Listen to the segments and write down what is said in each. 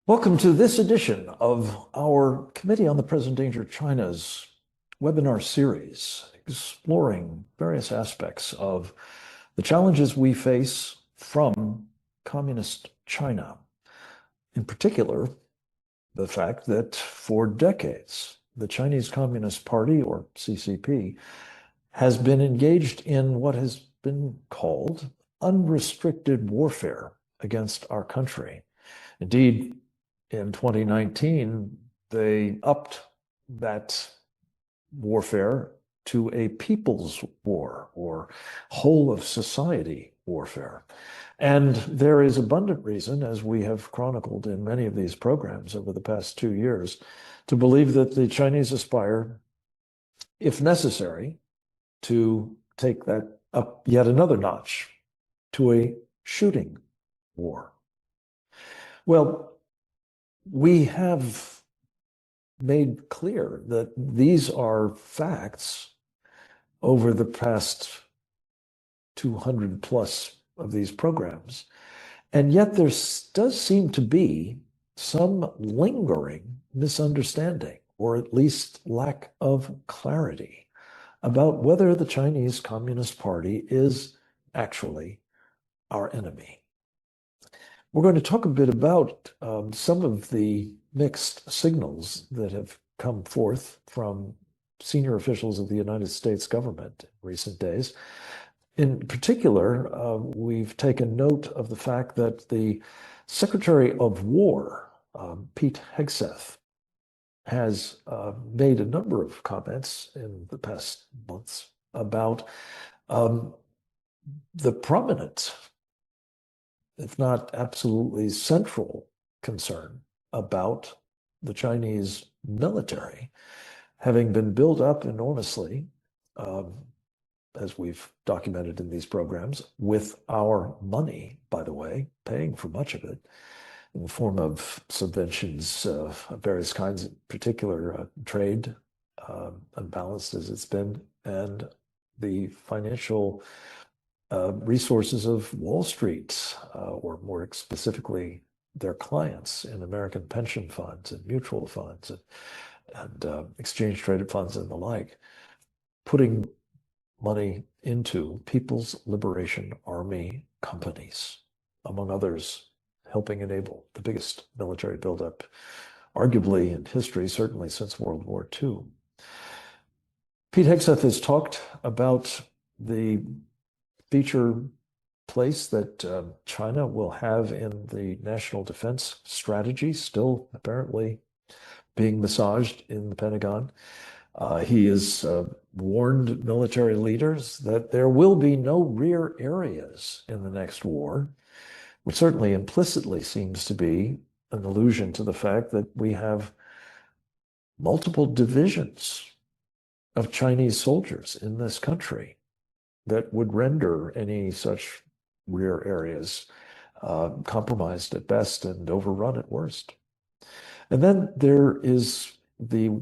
Welcome to this edition of our Committee on the Present Danger of China's webinar series, exploring various aspects of the challenges we face from communist China. In particular, the fact that for decades, the Chinese Communist Party, or CCP, has been engaged in what has been called unrestricted warfare against our country. Indeed, in 2019, they upped that warfare to a people's war, or whole of society warfare. And there is abundant reason, as we have chronicled in many of these programs over the past 2 years, to believe that the Chinese aspire, if necessary, to take that up yet another notch to a shooting war. Well, we have made clear that these are facts over the past 200 plus of these programs. And yet there does seem to be some lingering misunderstanding, or at least lack of clarity, about whether the Chinese Communist Party is actually our enemy. We're going to talk a bit about some of the mixed signals that have come forth from senior officials of the United States government in recent days. In particular, we've taken note of the fact that the Secretary of War, Pete Hegseth, has made a number of comments in the past months about the prominent, if not absolutely central, concern about the Chinese military having been built up enormously, as we've documented in these programs, with our money, by the way, paying for much of it in the form of subventions of various kinds, in particular trade, unbalanced as it's been, and the financial resources of Wall Street, or more specifically, their clients in American pension funds and mutual funds and exchange-traded funds and the like, putting money into People's Liberation Army companies, among others, helping enable the biggest military buildup, arguably in history, certainly since World War II. Pete Hegseth has talked about the feature place that China will have in the national defense strategy, still apparently being massaged in the Pentagon. He has warned military leaders that there will be no rear areas in the next war, which certainly implicitly seems to be an allusion to the fact that we have multiple divisions of Chinese soldiers in this country that would render any such rear areas compromised at best and overrun at worst. And then there is the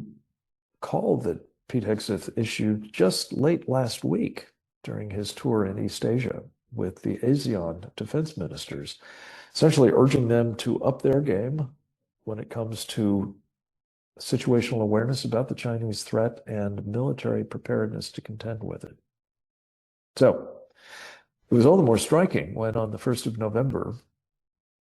call that Pete Hegseth issued just late last week during his tour in East Asia with the ASEAN defense ministers, essentially urging them to up their game when it comes to situational awareness about the Chinese threat and military preparedness to contend with it. So it was all the more striking when on the 1st of November,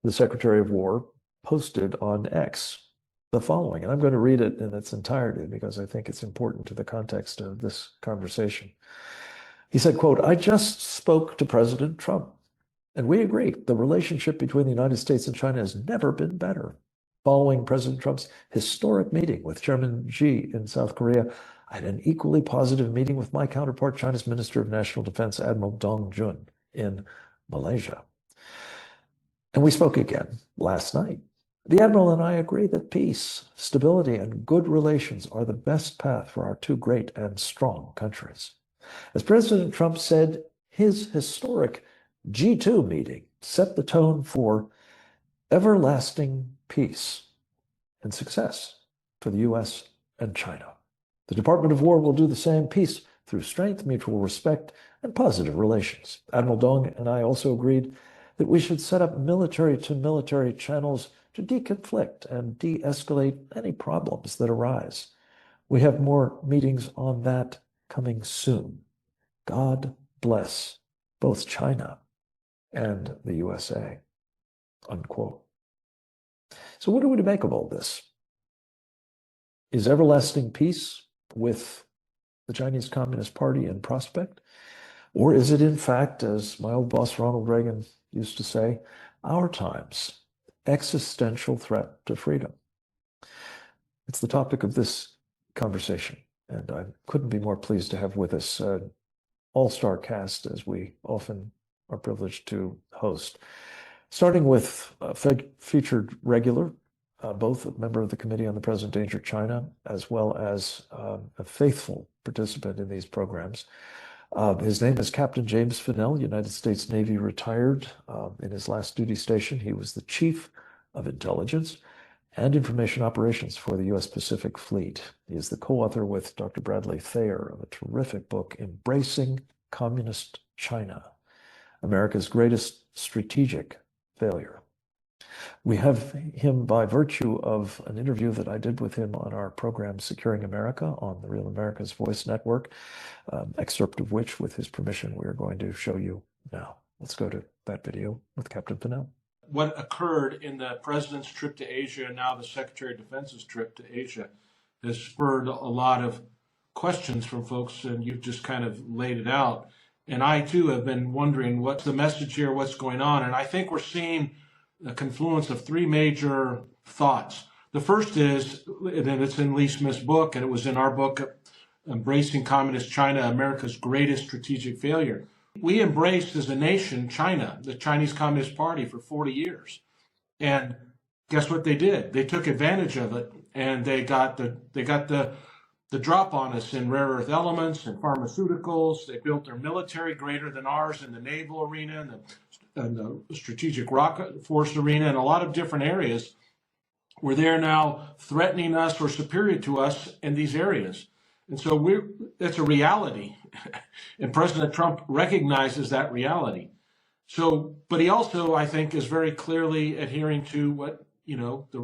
the Secretary of War posted on X the following, and I'm going to read it in its entirety because I think it's important to the context of this conversation. He said, quote, "I just spoke to President Trump, and we agree the relationship between the United States and China has never been better. Following President Trump's historic meeting with Chairman Xi in South Korea, I had an equally positive meeting with my counterpart, China's Minister of National Defense, Admiral Dong Jun, in Malaysia. And we spoke again last night. The Admiral and I agree that peace, stability, and good relations are the best path for our two great and strong countries. As President Trump said, his historic G2 meeting set the tone for everlasting peace and success for the U.S. and China. The Department of War will do the same, peace through strength, mutual respect, and positive relations. Admiral Dong and I also agreed that we should set up military-to-military channels to deconflict and de-escalate any problems that arise. We have more meetings on that coming soon. God bless both China and the USA, unquote. So what are we to make of all this? Is everlasting peace with the Chinese Communist Party in prospect? Or is it, in fact, as my old boss Ronald Reagan used to say, our time's existential threat to freedom? It's the topic of this conversation, and I couldn't be more pleased to have with us an all-star cast, as we often are privileged to host. Starting with a featured regular, both a member of the Committee on the Present Danger China, as well as a faithful participant in these programs. His name is Captain James Fennell, United States Navy retired. In his last duty station, he was the Chief of Intelligence and Information Operations for the U.S. Pacific Fleet. He is the co-author with Dr. Bradley Thayer of a terrific book, Embracing Communist China, America's Greatest Strategic Failure. We have him by virtue of an interview that I did with him on our program, Securing America, on the Real America's Voice Network, excerpt of which, with his permission, we are going to show you now. Let's go to that video with Captain Fennell. What occurred in the president's trip to Asia and now the Secretary of Defense's trip to Asia has spurred a lot of questions from folks, and you've just kind of laid it out. And I, too, have been wondering what's the message here, what's going on. And I think we're seeing a confluence of three major thoughts. The first is, and it's in Lee Smith's book, and it was in our book, Embracing Communist China, America's Greatest Strategic Failure. We embraced as a nation China, the Chinese Communist Party, for 40 years. And guess what they did? They took advantage of it, and they got the drop on us in rare earth elements and pharmaceuticals. They built their military greater than ours in the naval arena and the strategic rocket force arena and a lot of different areas where they're now threatening us or superior to us in these areas. And so it's a reality. And President Trump recognizes that reality. So, but he also, I think, is very clearly adhering to what, the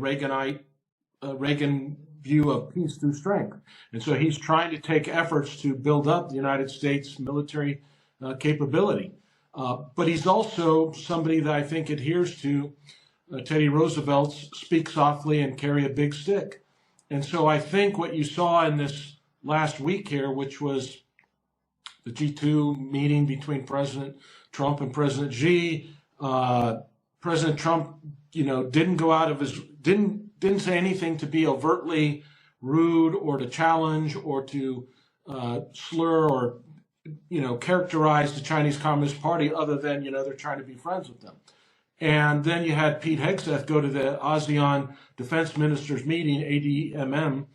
Reagan view of peace through strength. And so he's trying to take efforts to build up the United States military capability. But he's also somebody that I think adheres to Teddy Roosevelt's speak softly and carry a big stick. And so I think what you saw in this last week here, which was the G2 meeting between President Trump and President Xi, President Trump, didn't go out of his, didn't say anything to be overtly rude or to challenge or to slur or characterize the Chinese Communist Party other than, they're trying to be friends with them. And then you had Pete Hegseth go to the ASEAN Defense Ministers meeting, ADMM,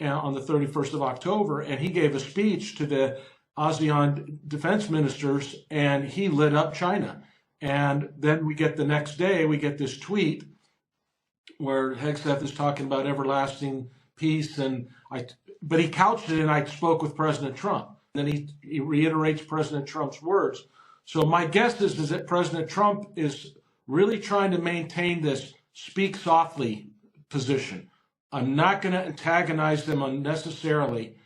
on the 31st of October, and he gave a speech to the ASEAN defense ministers, and he lit up China. And then we get the next day, we get this tweet where Hegseth is talking about everlasting peace, but he couched it, and I spoke with President Trump. Then he reiterates President Trump's words. So my guess is that President Trump is really trying to maintain this speak softly position. I'm not going to antagonize them unnecessarily,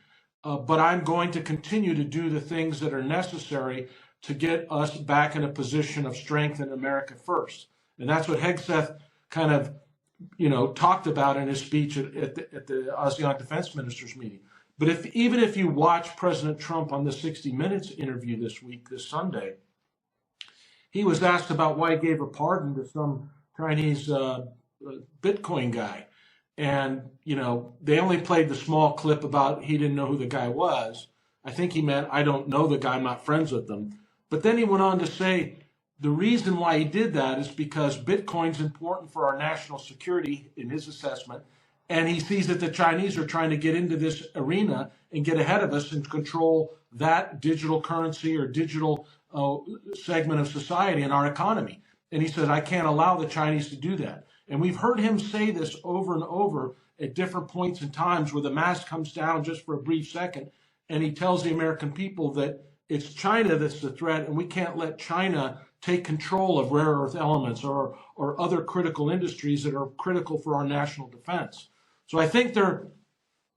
but I'm going to continue to do the things that are necessary to get us back in a position of strength in America first. And that's what Hegseth kind of, talked about in his speech at the ASEAN Defense Ministers meeting. But even if you watch President Trump on the 60 Minutes interview this Sunday, he was asked about why he gave a pardon to some Chinese Bitcoin guy. And, they only played the small clip about he didn't know who the guy was. I think he meant, I don't know the guy, I'm not friends with them. But then he went on to say the reason why he did that is because Bitcoin's important for our national security in his assessment. And he sees that the Chinese are trying to get into this arena and get ahead of us and control that digital currency or digital segment of society in our economy. And he said, I can't allow the Chinese to do that. And we've heard him say this over and over at different points in times where the mask comes down just for a brief second, and he tells the American people that it's China that's the threat, and we can't let China take control of rare earth elements or other critical industries that are critical for our national defense. So I think they're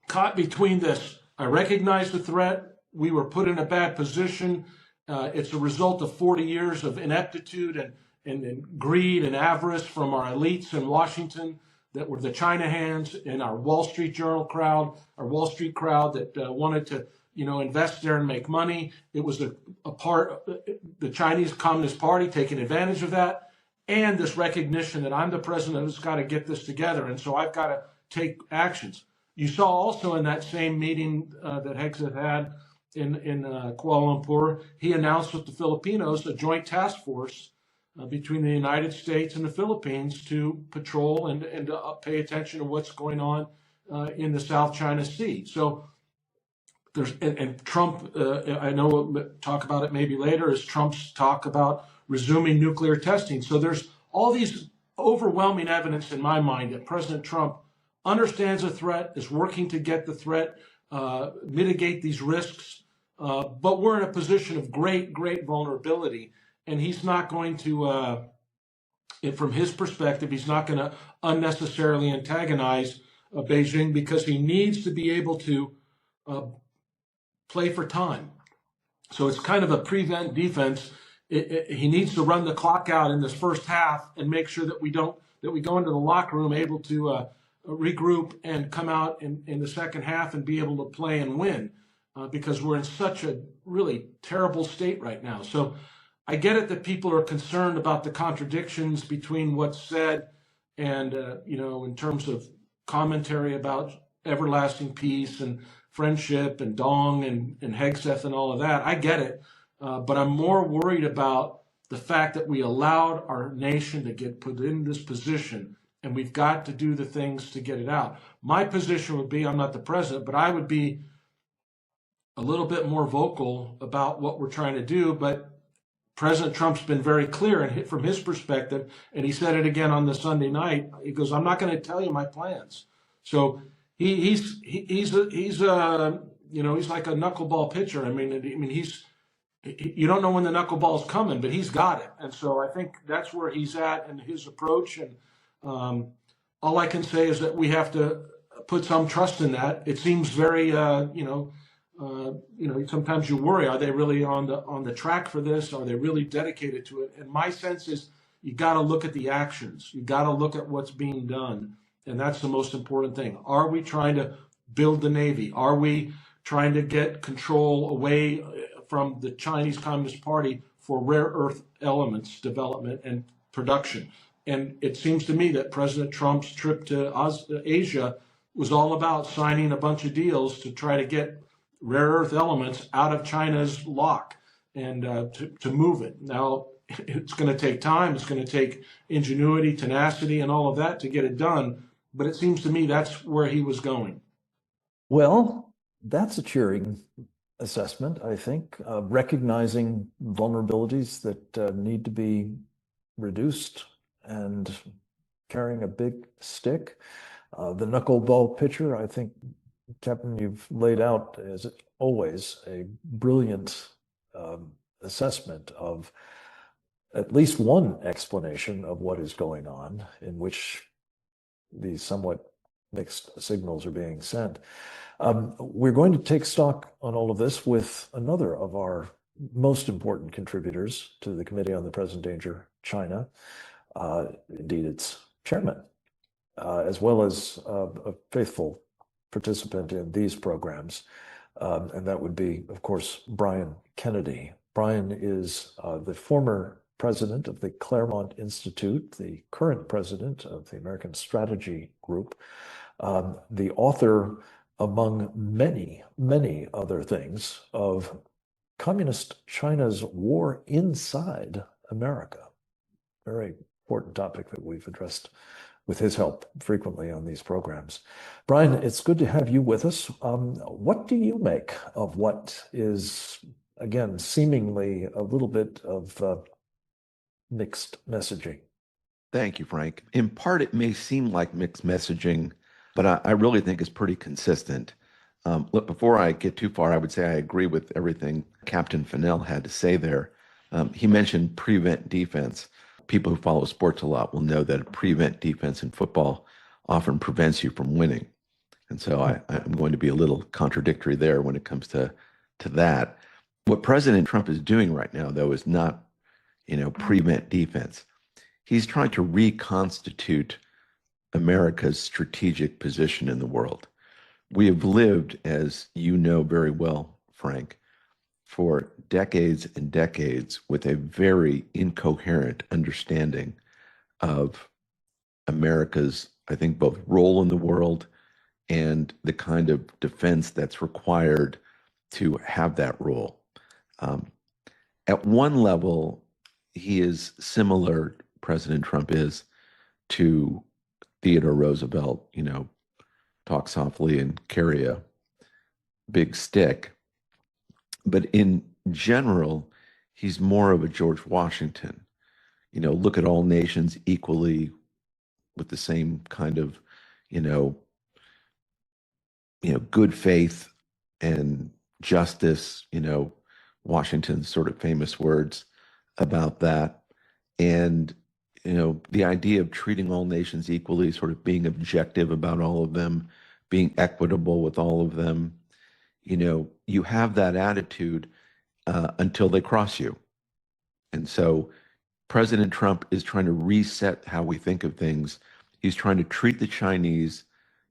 caught between this. I recognize the threat. We were put in a bad position. It's a result of 40 years of ineptitude and greed and avarice from our elites in Washington that were the China hands and our Wall Street Journal crowd, our Wall Street crowd that wanted to, invest there and make money. It was a part, the Chinese Communist Party taking advantage of that, and this recognition that I'm the president who's got to get this together, and so I've got to take actions. You saw also in that same meeting that Hegseth had in Kuala Lumpur, he announced with the Filipinos a joint task force between the United States and the Philippines to patrol and to pay attention to what's going on in the South China Sea. So there's and Trump, I know we'll talk about it maybe later, is Trump's talk about resuming nuclear testing. So there's all these overwhelming evidence in my mind that President Trump understands the threat, is working to get the threat, mitigate these risks, but we're in a position of great vulnerability, and he's not going to, from his perspective, he's not going to unnecessarily antagonize Beijing because he needs to be able to play for time. So it's kind of a prevent defense. He needs to run the clock out in this first half and make sure that we go into the locker room able to regroup and come out in the second half and be able to play and win because we're in such a really terrible state right now. So I get it that people are concerned about the contradictions between what's said and, in terms of commentary about everlasting peace and friendship and Dong and Hegseth and all of that. I get it. But I'm more worried about the fact that we allowed our nation to get put in this position, and we've got to do the things to get it out. My position would be, I'm not the president, but I would be a little bit more vocal about what we're trying to do. But President Trump's been very clear and from his perspective, and he said it again on the Sunday night. He goes, "I'm not going to tell you my plans." So he's like a knuckleball pitcher. I mean you don't know when the knuckleball's coming, but he's got it. And so I think that's where he's at in his approach. And all I can say is that we have to put some trust in that. It seems very, sometimes you worry, are they really on the track for this? Are they really dedicated to it? And my sense is you got to look at the actions. You got to look at what's being done. And that's the most important thing. Are we trying to build the Navy? Are we trying to get control away from the Chinese Communist Party for rare earth elements development and production? And it seems to me that President Trump's trip to Asia was all about signing a bunch of deals to try to get rare earth elements out of China's lock and to move it. Now, it's going to take time. It's going to take ingenuity, tenacity, and all of that to get it done. But it seems to me that's where he was going. Well, that's a cheering assessment, I think, recognizing vulnerabilities that need to be reduced and carrying a big stick. The knuckleball pitcher, I think, Captain, you've laid out, as always, a brilliant assessment of at least one explanation of what is going on, in which these somewhat mixed signals are being sent. We're going to take stock on all of this with another of our most important contributors to the Committee on the Present Danger, China, indeed its chairman, as well as a faithful participant in these programs, and that would be, of course, Brian Kennedy. Brian is the former president of the Claremont Institute, the current president of the American Strategy Group, the author, among many other things, of Communist China's war inside America. Very important topic that we've addressed with his help frequently on these programs. Brian, it's good to have you with us. What do you make of what is, again, seemingly a little bit of mixed messaging? Thank you, Frank. In part, it may seem like mixed messaging, but I really think it's pretty consistent. Look, before I get too far, I would say I agree with everything Captain Fennell had to say there. He mentioned prevent defense. People who follow sports a lot will know that a prevent defense in football often prevents you from winning. And so I'm going to be a little contradictory there when it comes to that. What President Trump is doing right now, though, is not, prevent defense. He's trying to reconstitute America's strategic position in the world. We have lived, as you know very well, Frank, for decades and decades with a very incoherent understanding of America's, I think, both role in the world and the kind of defense that's required to have that role. At one level, he is similar, President Trump is, to Theodore Roosevelt, talk softly and carry a big stick. But in general, he's more of a George Washington. Look at all nations equally with the same kind of, good faith and justice, Washington's sort of famous words about that. And, the idea of treating all nations equally, sort of being objective about all of them, being equitable with all of them, you have that attitude until they cross you. And so President Trump is trying to reset how we think of things. He's trying to treat the Chinese,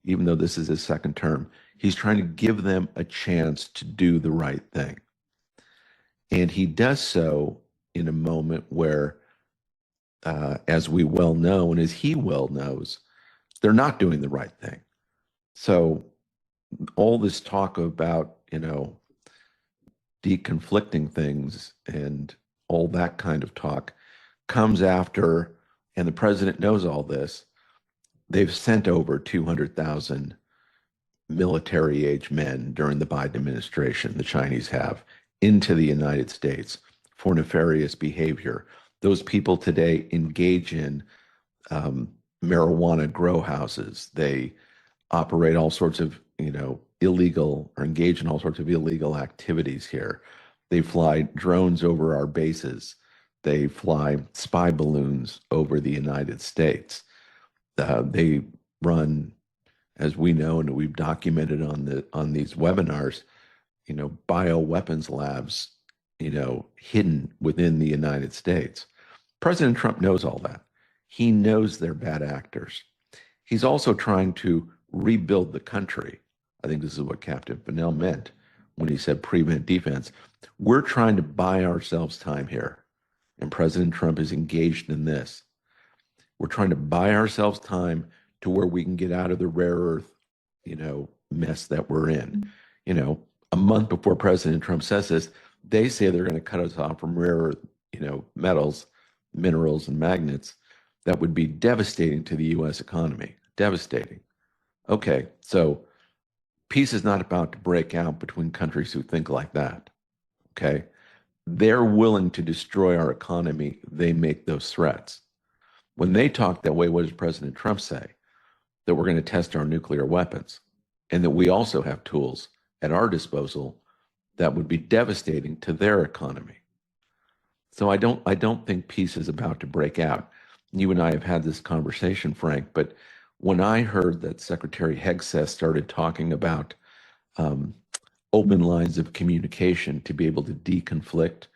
even though this is his second term, he's trying to give them a chance to do the right thing. And he does so in a moment where, as we well know, and as he well knows, they're not doing the right thing. So all this talk about, deconflicting things and all that kind of talk comes after, and the president knows all this, they've sent over 200,000 military-age men during the Biden administration, the Chinese have, into the United States for nefarious behavior. Those people today engage in marijuana grow houses. They operate all sorts of, illegal, or engage in all sorts of illegal activities here. They fly drones over our bases. They fly spy balloons over the United States. They run, as we know, and we've documented on these webinars, bioweapons labs, hidden within the United States. President Trump knows all that. He knows they're bad actors. He's also trying to rebuild the country. I think this is what Captain Fennell meant when he said prevent defense. We're trying to buy ourselves time here, and President Trump is engaged in this. We're trying to buy ourselves time to where we can get out of the rare earth, mess that we're in. A month before President Trump says this, they say they're going to cut us off from rare earth, metals, minerals, and magnets. That would be devastating to the U.S. economy. Devastating. Okay, so peace is not about to break out between countries who think like that. Okay? They're willing to destroy our economy. They make those threats. When they talk that way, what does President Trump say? That we're going to test our nuclear weapons and that we also have tools at our disposal that would be devastating to their economy. So I don't think peace is about to break out. You and I have had this conversation, Frank, but when I heard that Secretary Hegseth started talking about open lines of communication to be able to deconflict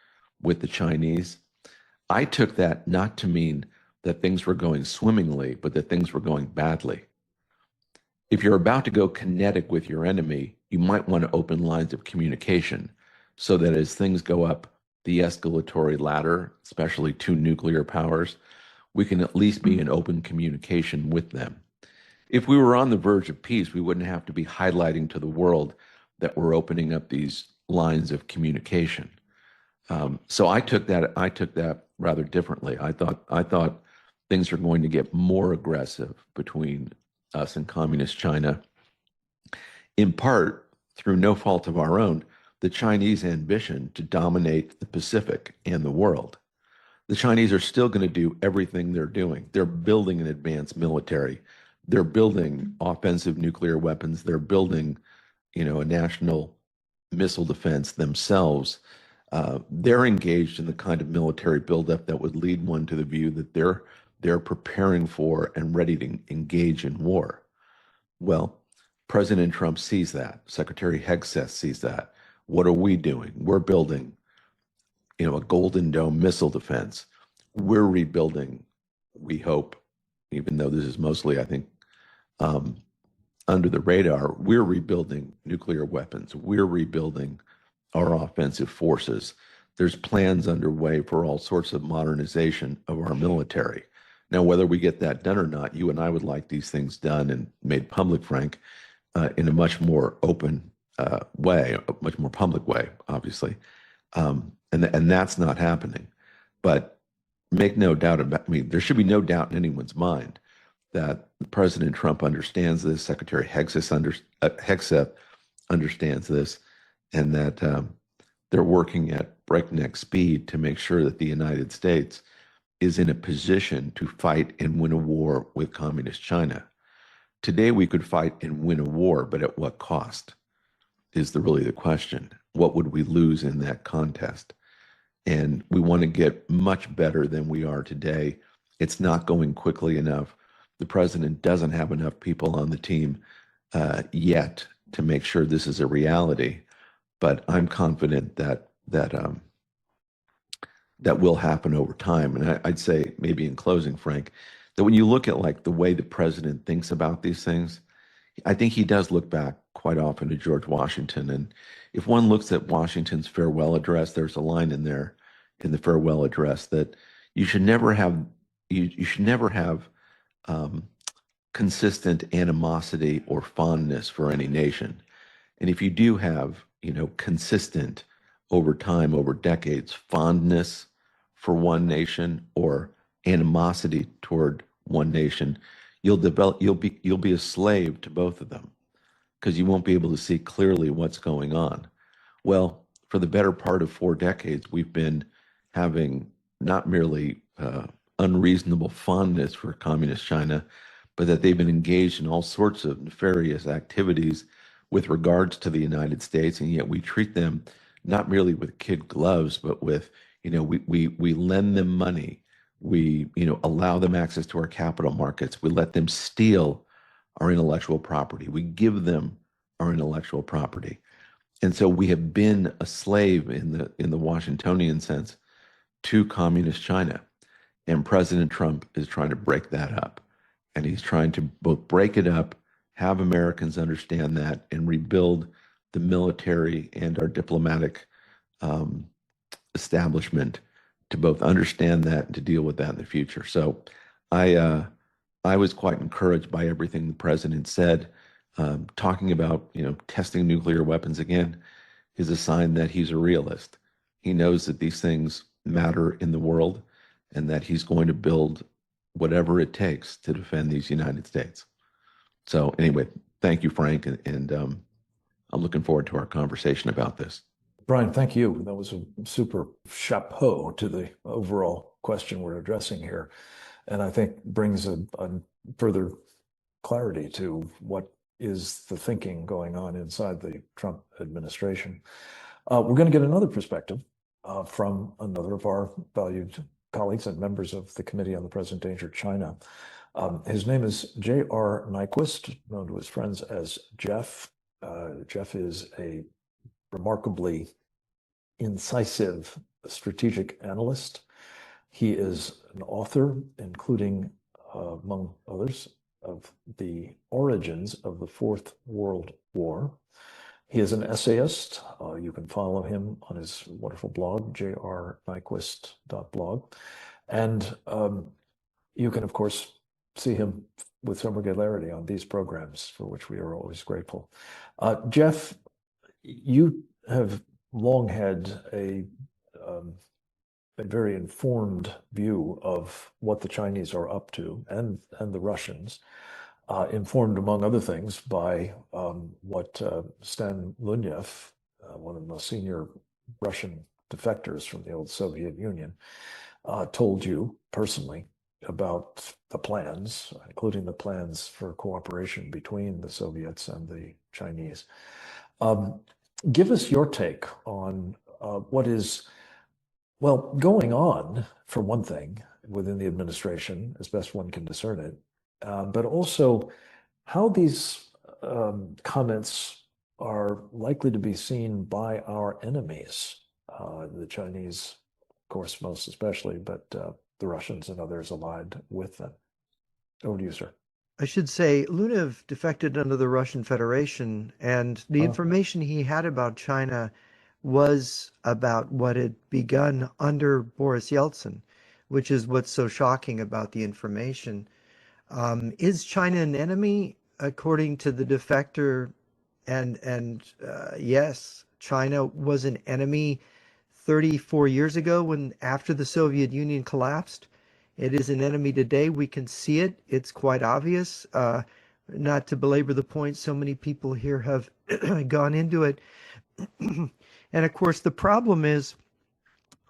with the Chinese, I took that not to mean that things were going swimmingly, but that things were going badly. If you're about to go kinetic with your enemy, you might want to open lines of communication so that as things go up the escalatory ladder, especially to nuclear powers, we can at least be in open communication with them. If we were on the verge of peace, we wouldn't have to be highlighting to the world that we're opening up these lines of communication. So I took that rather differently. I thought things are going to get more aggressive between us and communist China, in part through no fault of our own, the Chinese ambition to dominate the Pacific and the world. The Chinese are still going to do everything they're doing. They're building an advanced military. They're building offensive nuclear weapons. They're building a national missile defense themselves, they're engaged in the kind of military buildup that would lead one to the view that they're preparing for and ready to engage in war. Well, President Trump sees that. Secretary Hegseth sees that. What are we doing? We're building, a Golden Dome missile defense. We're rebuilding, we hope, even though this is mostly, I think, under the radar, we're rebuilding nuclear weapons. We're rebuilding our offensive forces. There's plans underway for all sorts of modernization of our military. Now, whether we get that done or not, you and I would like these things done and made public, Frank, in a much more open way, a much more public way, obviously. And that's not happening. But make no doubt about, there should be no doubt in anyone's mind that President Trump understands this, Secretary Hegseth understands this, and that they're working at breakneck speed to make sure that the United States is in a position to fight and win a war with Communist China. Today, we could fight and win a war, but at what cost is really the question. What would we lose in that contest? And we want to get much better than we are today. It's not going quickly enough. The president doesn't have enough people on the team yet to make sure this is a reality. But I'm confident that will happen over time. And I'd say, maybe in closing, Frank, that when you look at the way the president thinks about these things, I think he does look back quite often to George Washington. And if one looks at Washington's farewell address, there's a line in there in the farewell address that you should never have consistent animosity or fondness for any nation. And if you do have, consistent over time, over decades, fondness for one nation or animosity toward one nation, you'll be a slave to both of them because you won't be able to see clearly what's going on. Well, for the better part of 4 decades, we've been having not merely unreasonable fondness for Communist China, but that they've been engaged in all sorts of nefarious activities with regards to the United States, and yet we treat them not merely with kid gloves, but with, we lend them money. We, allow them access to our capital markets. We let them steal our intellectual property. We give them our intellectual property. And so we have been a slave in the Washingtonian sense to Communist China. And President Trump is trying to break that up. And he's trying to both break it up, have Americans understand that, and rebuild the military and our diplomatic establishment to both understand that and to deal with that in the future. So I was quite encouraged by everything the president said. Talking about, testing nuclear weapons again is a sign that he's a realist. He knows that these things matter in the world and that he's going to build whatever it takes to defend these United States. So anyway, thank you, Frank, and I'm looking forward to our conversation about this. Brian, thank you. That was a super chapeau to the overall question we're addressing here, and I think brings a further clarity to what is the thinking going on inside the Trump administration. We're going to get another perspective from another of our valued colleagues and members of the Committee on the Present Danger China. His name is J.R. Nyquist, known to his friends as Jeff. Jeff is a remarkably incisive strategic analyst. He is an author, including, among others, of the origins of the Fourth World War. He is an essayist. You can follow him on his wonderful blog, jrnyquist.blog. And you can, of course, see him with some regularity on these programs, for which we are always grateful. Jeff, you have long had a very informed view of what the Chinese are up to, and the Russians, informed, among other things, by what Stan Lunev, one of the most senior Russian defectors from the old Soviet Union, told you personally about the plans, including the plans for cooperation between the Soviets and the Chinese. Give us your take on what is, well, going on, for one thing, within the administration, as best one can discern it, but also how these comments are likely to be seen by our enemies, the Chinese, of course, most especially, but the Russians and others allied with them. Over to you, sir. I should say, Lunev defected under the Russian Federation, and the information he had about China was about what had begun under Boris Yeltsin, which is what's so shocking about the information. Is China an enemy? According to the defector, and yes, China was an enemy 34 years ago when after the Soviet Union collapsed. It is an enemy today. We can see it. It's quite obvious. Not to belabor the point, so many people here have gone into it. And of course, the problem is,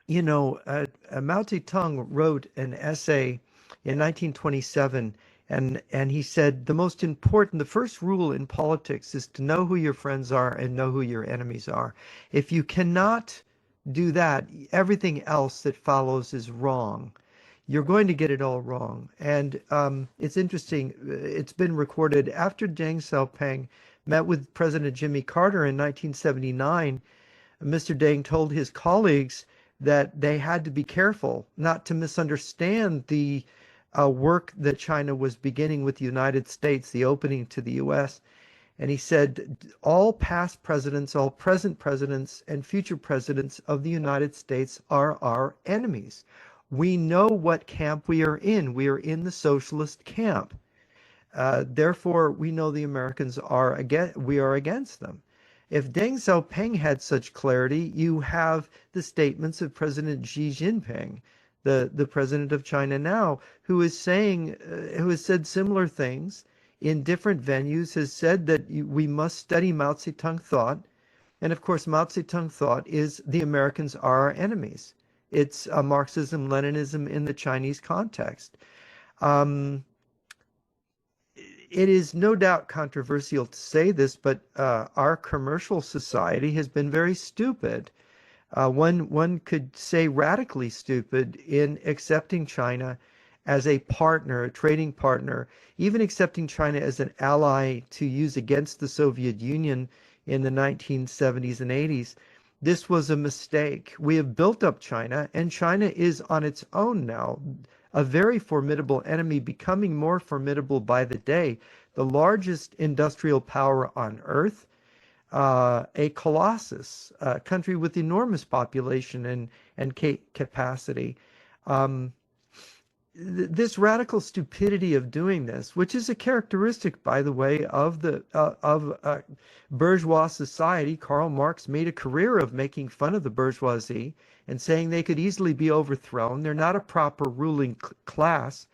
you know, Mao Zedong wrote an essay in 1927, and he said the first rule in politics is to know who your friends are and know who your enemies are. If you cannot do that, everything else that follows is wrong. You're going to get it all wrong. And it's interesting, it's been recorded after Deng Xiaoping met with President Jimmy Carter in 1979, Mr. Deng told his colleagues that they had to be careful not to misunderstand the work that China was beginning with the United States, the opening to the U.S. And he said, all past presidents, all present presidents, and future presidents of the United States are our enemies. We know what camp we are in. We are in the socialist camp. Therefore, we know the Americans are we are against them. If Deng Xiaoping had such clarity, you have the statements of President Xi Jinping, the president of China now, who is saying, who has said similar things in different venues, has said that we must study Mao Zedong thought. And of course, Mao Zedong thought is the Americans are our enemies. It's Marxism-Leninism in the Chinese context. It is no doubt controversial to say this, but our commercial society has been very stupid. One could say radically stupid in accepting China as a partner, a trading partner, even accepting China as an ally to use against the Soviet Union in the 1970s and 80s. This was a mistake. We have built up China, and China is on its own now, a very formidable enemy, becoming more formidable by the day, the largest industrial power on earth, a colossus, a country with enormous population and capacity. This radical stupidity of doing this, which is a characteristic, by the way, of bourgeois society. Karl Marx made a career of making fun of the bourgeoisie and saying they could easily be overthrown. They're not a proper ruling class.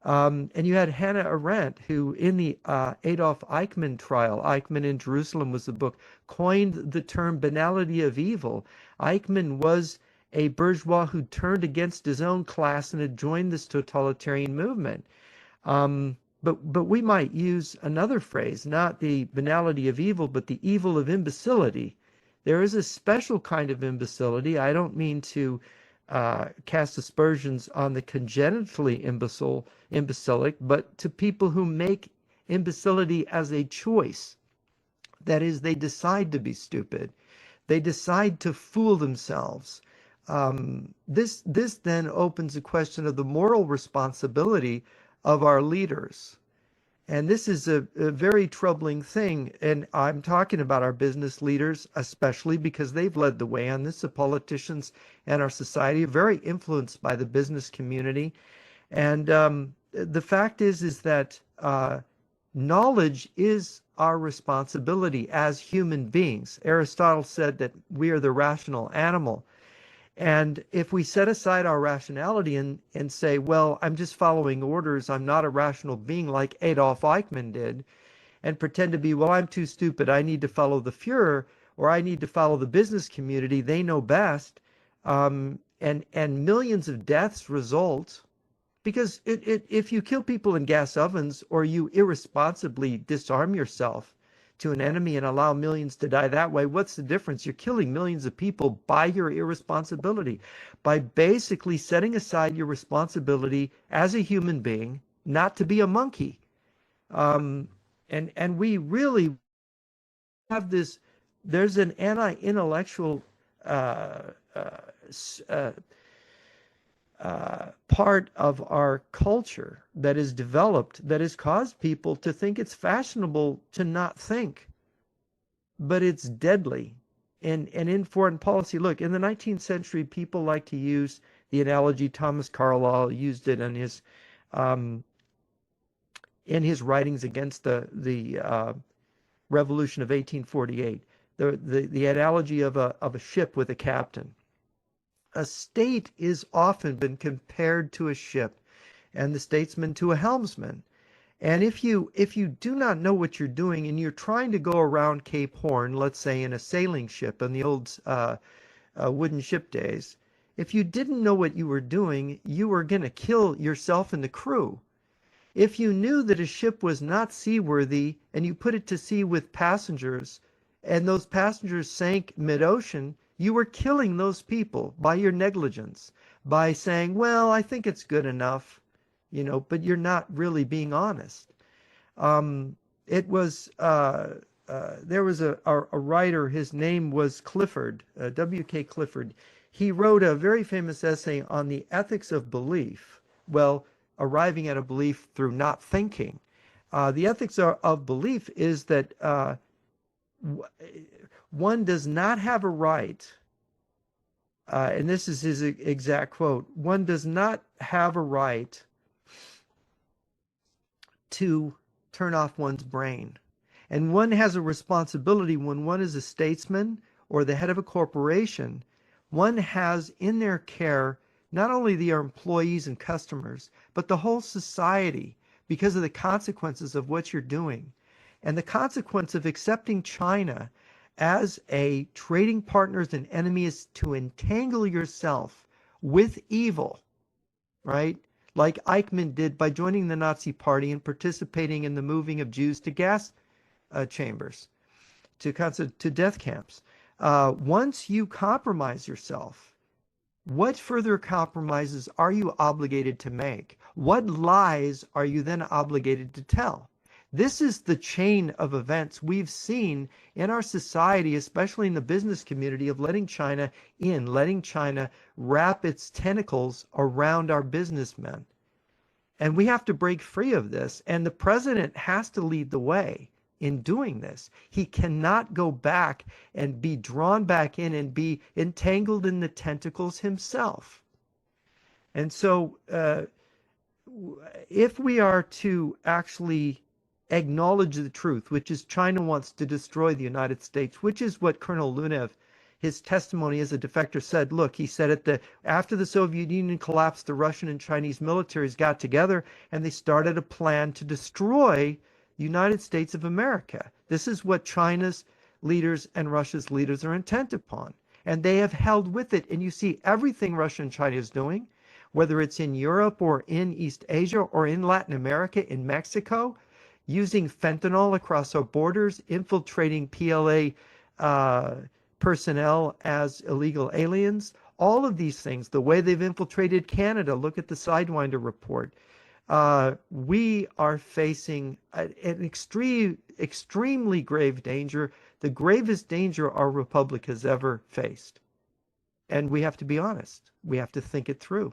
And you had Hannah Arendt, who in the Adolf Eichmann trial, Eichmann in Jerusalem was the book, coined the term banality of evil. Eichmann was a bourgeois who turned against his own class and had joined this totalitarian movement. But we might use another phrase, not the banality of evil, but the evil of imbecility. There is a special kind of imbecility. I don't mean to cast aspersions on the congenitally imbecilic, but to people who make imbecility as a choice. That is, they decide to be stupid. They decide to fool themselves. This then opens a question of the moral responsibility of our leaders. And this is a very troubling thing. And I'm talking about our business leaders, especially because they've led the way on this. The politicians and our society are very influenced by the business community. And the fact is that knowledge is our responsibility as human beings. Aristotle said that we are the rational animal. And if we set aside our rationality and say, well, I'm just following orders, I'm not a rational being like Adolf Eichmann did, and pretend to be, well, I'm too stupid, I need to follow the Fuhrer, or I need to follow the business community, they know best, and millions of deaths result, because if you kill people in gas ovens or you irresponsibly disarm yourself to an enemy and allow millions to die that way, what's the difference? You're killing millions of people by your irresponsibility, by basically setting aside your responsibility as a human being, not to be a monkey. And we really have this, there's an anti-intellectual part of our culture that is developed that has caused people to think it's fashionable to not think, but it's deadly. And in foreign policy, look, in the 19th century, people like to use the analogy. Thomas Carlyle used it in his writings against the Revolution of 1848. The analogy of a ship with a captain. A state is often been compared to a ship, and the statesman to a helmsman. And if you do not know what you're doing and you're trying to go around Cape Horn, let's say in a sailing ship in the old wooden ship days, if you didn't know what you were doing, you were going to kill yourself and the crew. If you knew that a ship was not seaworthy and you put it to sea with passengers, and those passengers sank mid-ocean, you were killing those people by your negligence, by saying, well, I think it's good enough, but you're not really being honest. There was a writer, his name was Clifford, W.K. Clifford. He wrote a very famous essay on the ethics of belief. Well, arriving at a belief through not thinking. The ethics of belief is that one does not have a right, and this is his exact quote, one does not have a right to turn off one's brain. And one has a responsibility when one is a statesman or the head of a corporation. One has in their care not only their employees and customers, but the whole society because of the consequences of what you're doing. And the consequence of accepting China as a trading partner and enemy is to entangle yourself with evil, right? Like Eichmann did by joining the Nazi Party and participating in the moving of Jews to gas chambers, to death camps. Once you compromise yourself, what further compromises are you obligated to make? What lies are you then obligated to tell? This is the chain of events we've seen in our society, especially in the business community, of letting China in, letting China wrap its tentacles around our businessmen. And we have to break free of this. And the president has to lead the way in doing this. He cannot go back and be drawn back in and be entangled in the tentacles himself. And so if we are to actually acknowledge the truth, which is China wants to destroy the United States, which is what Colonel Lunev, his testimony as a defector, said. Look, he said after the Soviet Union collapsed, the Russian and Chinese militaries got together and they started a plan to destroy the United States of America. This is what China's leaders and Russia's leaders are intent upon. And they have held with it. And you see everything Russia and China is doing, whether it's in Europe or in East Asia or in Latin America, in Mexico, using fentanyl across our borders, infiltrating PLA personnel as illegal aliens, all of these things, the way they've infiltrated Canada, look at the Sidewinder report. We are facing an extremely grave danger, the gravest danger our republic has ever faced. And we have to be honest. We have to think it through.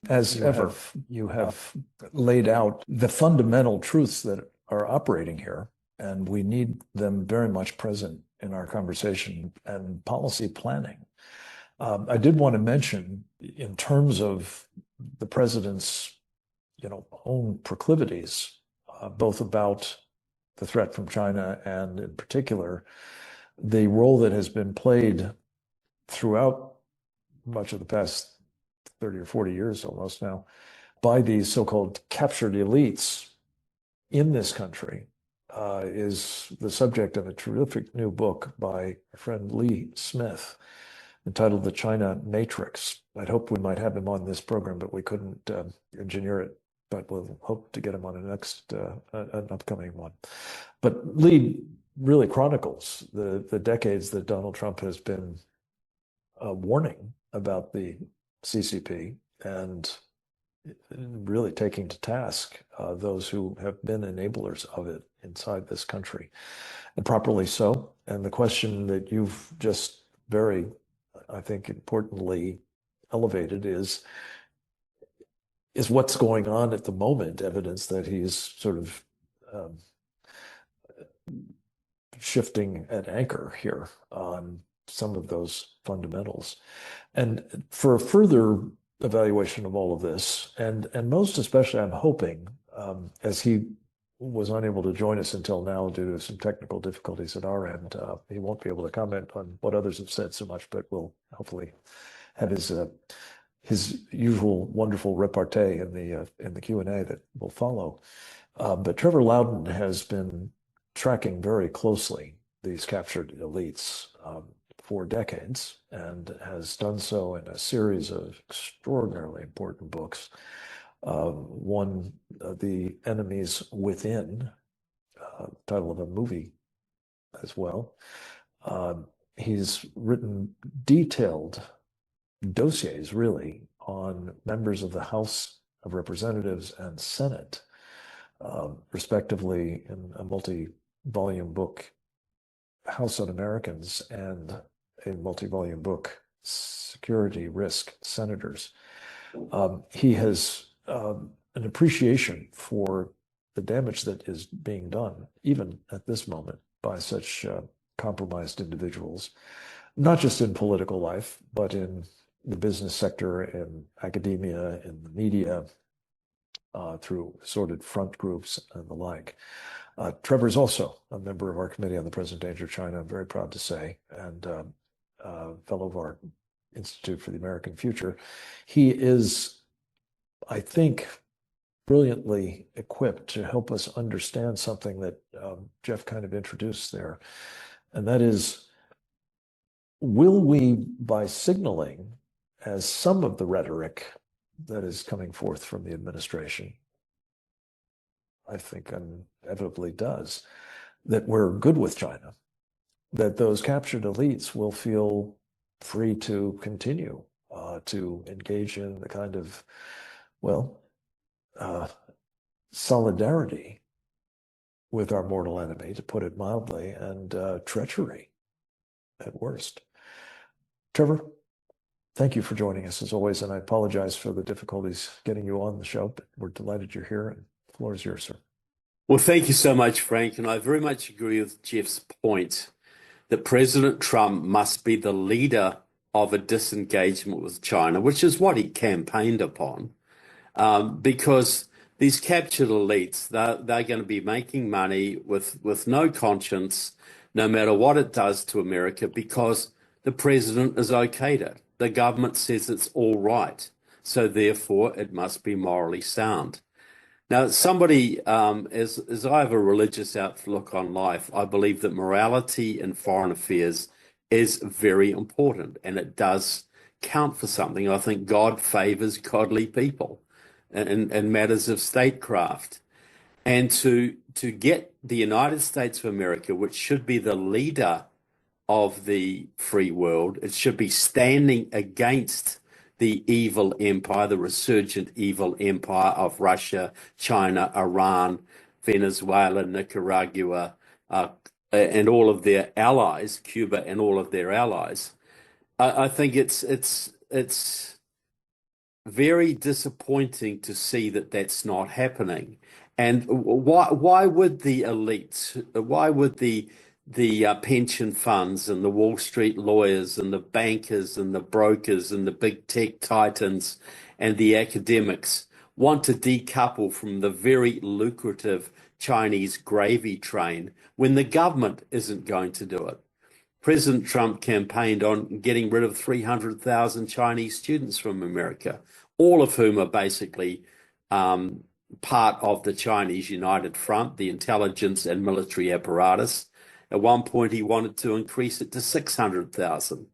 As ever, you have laid out the fundamental truths that are operating here, and we need them very much present in our conversation and policy planning. I did want to mention, in terms of the president's own proclivities, both about the threat from China and in particular the role that has been played throughout much of the past 30 or 40 years almost now by these so-called captured elites in this country, is the subject of a terrific new book by our friend Lee Smith entitled The China Matrix. I'd hoped we might have him on this program, but we couldn't engineer it but we'll hope to get him on an upcoming one. But Lee really chronicles the decades that Donald Trump has been warning about the CCP and really taking to task those who have been enablers of it inside this country, and properly so. And the question that you've just very, I think, importantly elevated is what's going on at the moment evidence that he's sort of shifting an anchor here on some of those fundamentals. And for a further evaluation of all of this, and most especially, I'm hoping, as he was unable to join us until now due to some technical difficulties at our end, he won't be able to comment on what others have said so much, but we'll hopefully have his usual wonderful repartee in the Q&A that will follow. But Trevor Loudon has been tracking very closely these captured elites for decades, and has done so in a series of extraordinarily important books. One, The Enemies Within, title of a movie as well. He's written detailed dossiers, really, on members of the House of Representatives and Senate, respectively, in a multi-volume book, House Un-Americans, and a multi-volume book, Security Risk Senators. He has an appreciation for the damage that is being done, even at this moment, by such compromised individuals, not just in political life, but in the business sector, in academia, in the media, through assorted front groups and the like. Trevor is also a member of our Committee on the Present Danger of China, I'm very proud to say, and fellow of our Institute for the American Future. He is, I think, brilliantly equipped to help us understand something that Jeff kind of introduced there, and that is, will we, by signaling, as some of the rhetoric that is coming forth from the administration, I think inevitably does, that we're good with China, that those captured elites will feel free to continue to engage in the kind of, solidarity with our mortal enemy, to put it mildly, and treachery at worst. Trevor, thank you for joining us as always, and I apologize for the difficulties getting you on the show, but we're delighted you're here, and the floor is yours, sir. Well, thank you so much, Frank, and I very much agree with Jeff's point that President Trump must be the leader of a disengagement with China, which is what he campaigned upon, because these captured elites, they're going to be making money with no conscience, no matter what it does to America, because the president is okayed it. The government says it's all right, so therefore it must be morally sound. Now, somebody, as I have a religious outlook on life, I believe that morality in foreign affairs is very important, and it does count for something. I think God favors godly people in matters of statecraft. And to get the United States of America, which should be the leader of the free world, it should be standing against the evil empire, the resurgent evil empire of Russia, China, Iran, Venezuela, Nicaragua, and all of their allies, Cuba and all of their allies. I think it's very disappointing to see that that's not happening. And why would the elites, why would the pension funds and the Wall Street lawyers and the bankers and the brokers and the big tech titans and the academics want to decouple from the very lucrative Chinese gravy train when the government isn't going to do it? President Trump campaigned on getting rid of 300,000 Chinese students from America, all of whom are basically part of the Chinese United Front, the intelligence and military apparatus. At one point, he wanted to increase it to 600,000.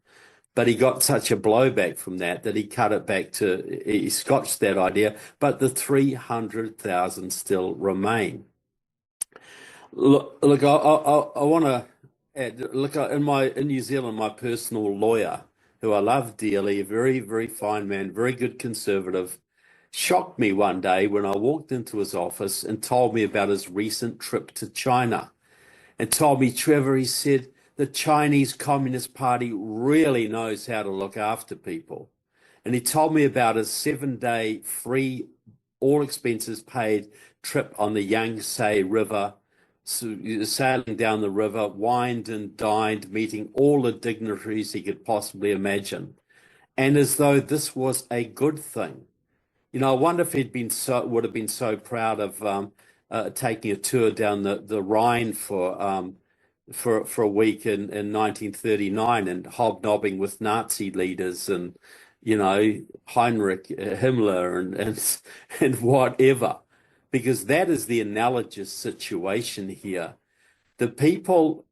But he got such a blowback from that he cut it back to, he scotched that idea, but the 300,000 still remain. Look, I want to add, look, in New Zealand, my personal lawyer, who I love dearly, a very, very fine man, very good conservative, shocked me one day when I walked into his office and told me about his recent trip to China, and told me, Trevor, he said, the Chinese Communist Party really knows how to look after people. And he told me about his 7-day free, all expenses paid trip on the Yangtze River, sailing down the river, wined and dined, meeting all the dignitaries he could possibly imagine. And as though this was a good thing. You know, I wonder if he'd been would have been so proud of taking a tour down the Rhine for a week in 1939 and hobnobbing with Nazi leaders and, you know, Heinrich Himmler and whatever, because that is the analogous situation here. The people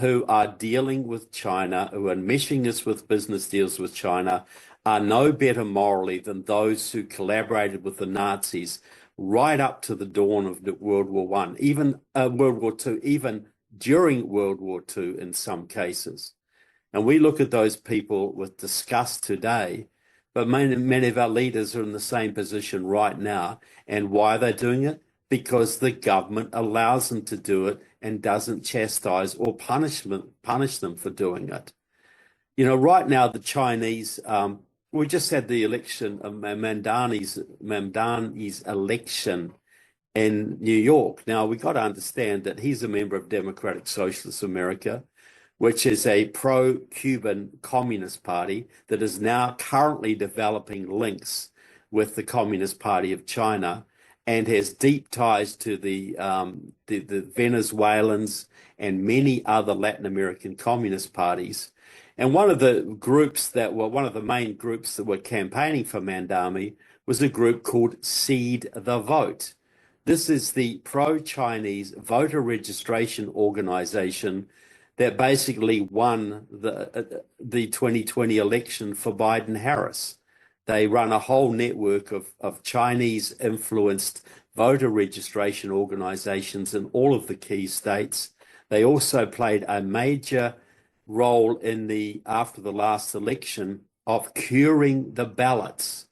who are dealing with China, who are meshing us with business deals with China, are no better morally than those who collaborated with the Nazis right up to the dawn of World War I, even World War II, even during World War II in some cases. And we look at those people with disgust today, but many of our leaders are in the same position right now. And why are they doing it? Because the government allows them to do it and doesn't chastise or punish them for doing it. You know, right now, the Chinese, we just had the election of Mamdani's election in New York. Now, we got to understand that he's a member of Democratic Socialist America, which is a pro-Cuban Communist Party that is now currently developing links with the Communist Party of China and has deep ties to the Venezuelans and many other Latin American communist parties. And one of the main groups that were campaigning for Mamdani was a group called Seed the Vote. This is the pro-Chinese voter registration organization that basically won the 2020 election for Biden-Harris. They run a whole network of Chinese-influenced voter registration organizations in all of the key states. They also played a major role after the last election of curing the ballots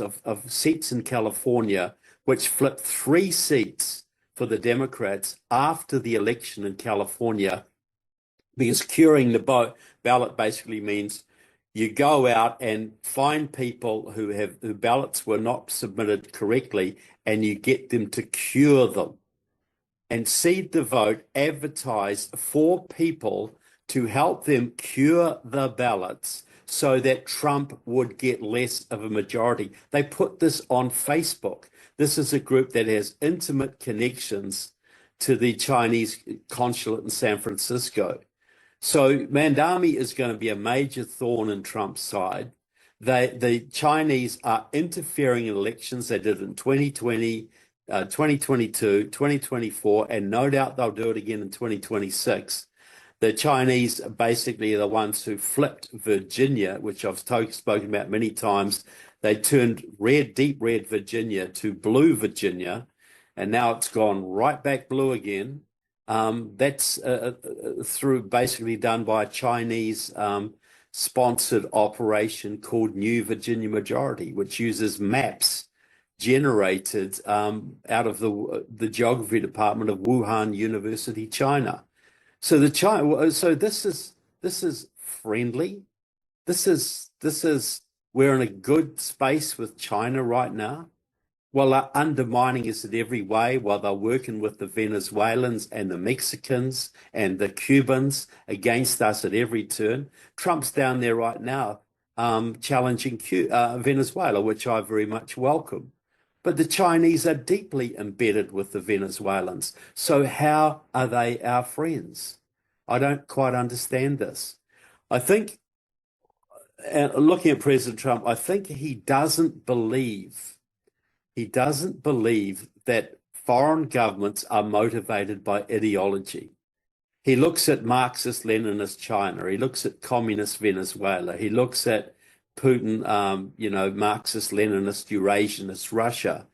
of seats in California, which flipped 3 seats for the Democrats after the election in California, because curing the ballot basically means you go out and find people who ballots were not submitted correctly, and you get them to cure them. And Seed the Vote advertised for people to help them cure the ballots so that Trump would get less of a majority. They put this on Facebook. This is a group that has intimate connections to the Chinese consulate in San Francisco. So Mamdani is going to be a major thorn in Trump's side. The Chinese are interfering in elections. They did it in 2020, 2022, 2024, and no doubt they'll do it again in 2026. The Chinese basically are the ones who flipped Virginia, which I've spoken about many times. They turned deep red Virginia to blue Virginia, and now it's gone right back blue again. That's through basically done by a Chinese sponsored operation called New Virginia Majority, which uses maps generated out of the geography department of Wuhan University, China. So this is friendly. We're in a good space with China right now. Well, they're undermining us in every way while they're working with the Venezuelans and the Mexicans and the Cubans against us at every turn. Trump's down there right now challenging Venezuela, which I very much welcome. But the Chinese are deeply embedded with the Venezuelans. So how are they our friends? I don't quite understand this. I think, looking at President Trump, I think he doesn't believe that foreign governments are motivated by ideology. He looks at Marxist-Leninist China. He looks at communist Venezuela. He looks at Putin, Marxist-Leninist Eurasianist Russia.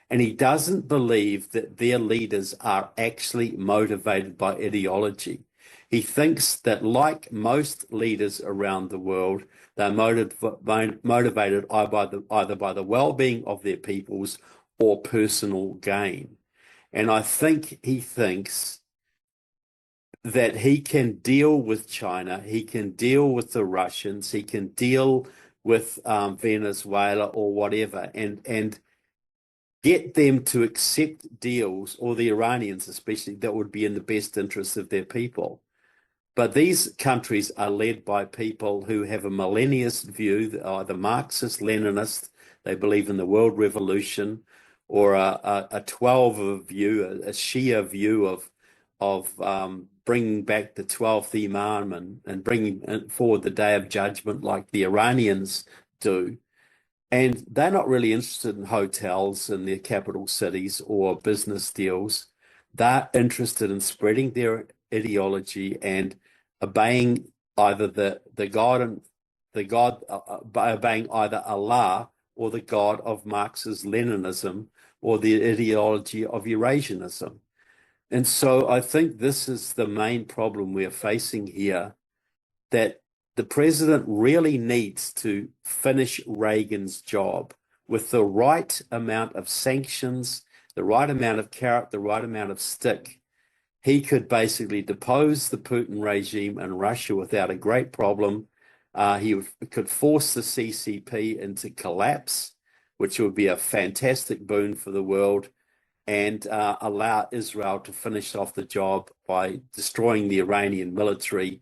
And he doesn't believe that their leaders are actually motivated by ideology. He thinks that, like most leaders around the world, they're motivated either by the well-being of their peoples or personal gain. And I think he thinks that he can deal with China, he can deal with the Russians, he can deal with Venezuela or whatever, and get them to accept deals, or the Iranians especially, that would be in the best interest of their people. But these countries are led by people who have a millennialist view, either Marxist-Leninist, they believe in the world revolution, or a 12 view, a Shia view of bringing back the 12th Imam and bringing forward the Day of Judgment like the Iranians do. And they're not really interested in hotels in their capital cities or business deals. They're interested in spreading their ideology and obeying either obeying either Allah or the God of Marxist-Leninism or the ideology of Eurasianism. And so I think this is the main problem we're facing here, that the president really needs to finish Reagan's job with the right amount of sanctions, the right amount of carrot, the right amount of stick. He could basically depose the Putin regime in Russia without a great problem. He could force the CCP into collapse, which would be a fantastic boon for the world, and allow Israel to finish off the job by destroying the Iranian military,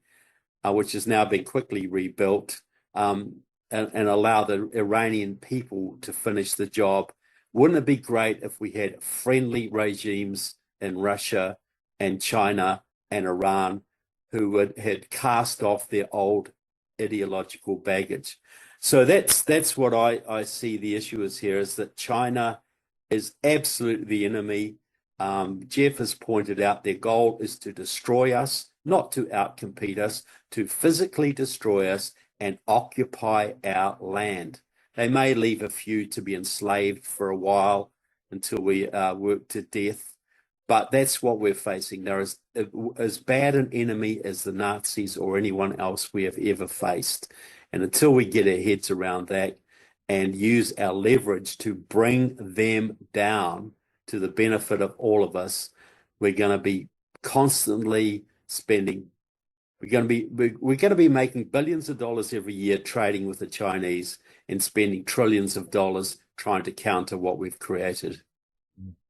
which has now been quickly rebuilt, and allow the Iranian people to finish the job. Wouldn't it be great if we had friendly regimes in Russia and China and Iran who had cast off their old ideological baggage? So that's what I see the issue is here, is that China is absolutely the enemy. Jeff has pointed out their goal is to destroy us, not to outcompete us, to physically destroy us and occupy our land. They may leave a few to be enslaved for a while until we work to death, but that's what we're facing. They're as bad an enemy as the Nazis or anyone else we have ever faced. And until we get our heads around that and use our leverage to bring them down to the benefit of all of us, we're going to be constantly spending. We're going to be making billions of dollars every year trading with the Chinese and spending trillions of dollars trying to counter what we've created.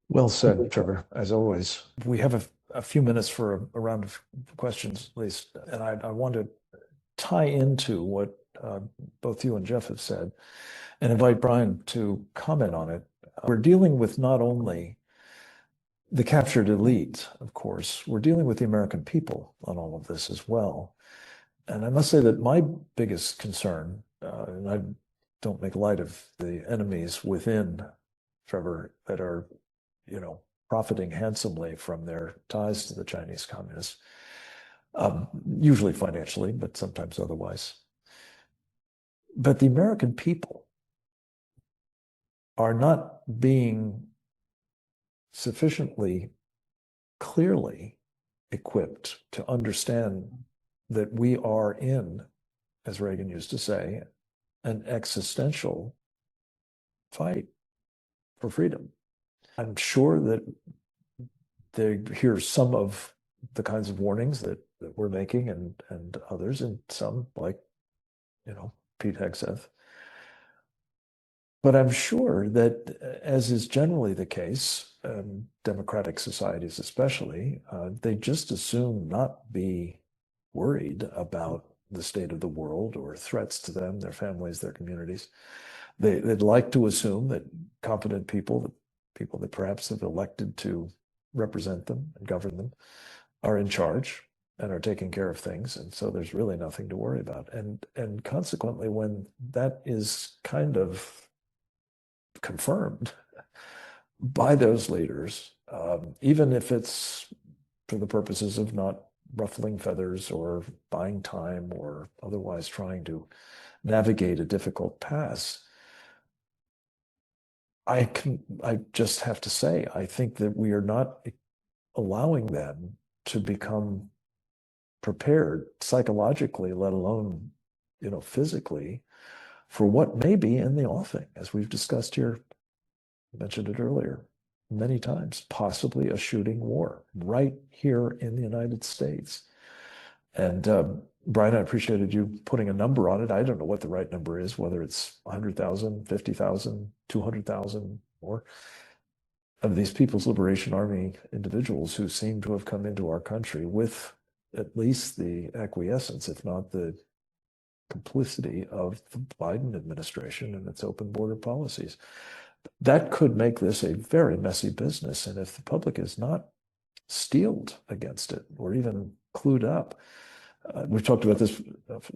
Well said, Trevor, as always. We have a few minutes for a round of questions, at least, and I want to tie into what both you and Jeff have said and invite Brian to comment on it. We're dealing with not only the captured elite, of course, we're dealing with the American people on all of this as well. And I must say that my biggest concern, and I don't make light of the enemies within, Trevor, that are, profiting handsomely from their ties to the Chinese communists, usually financially, but sometimes otherwise. But the American people are not being sufficiently clearly equipped to understand that we are in, as Reagan used to say, an existential fight for freedom. I'm sure that they hear some of the kinds of warnings that we're making and others, and some, like, Pete Hegseth. But I'm sure that, as is generally the case, democratic societies especially, they just assume not be worried about the state of the world or threats to them, their families, their communities. They'd like to assume that competent people that perhaps have elected to represent them and govern them, are in charge and are taking care of things. And so there's really nothing to worry about. And consequently, when that is kind of confirmed by those leaders, even if it's for the purposes of not ruffling feathers or buying time or otherwise trying to navigate a difficult pass. I just have to say, I think that we are not allowing them to become prepared psychologically, let alone, physically, for what may be in the offing, as we've discussed here, mentioned it earlier many times, possibly a shooting war right here in the United States. And Brian, I appreciated you putting a number on it. I don't know what the right number is, whether it's 100,000, 50,000, 200,000, or of these People's Liberation Army individuals who seem to have come into our country with at least the acquiescence, if not the complicity, of the Biden administration and its open border policies. That could make this a very messy business. And if the public is not steeled against it or even clued up, we've talked about this,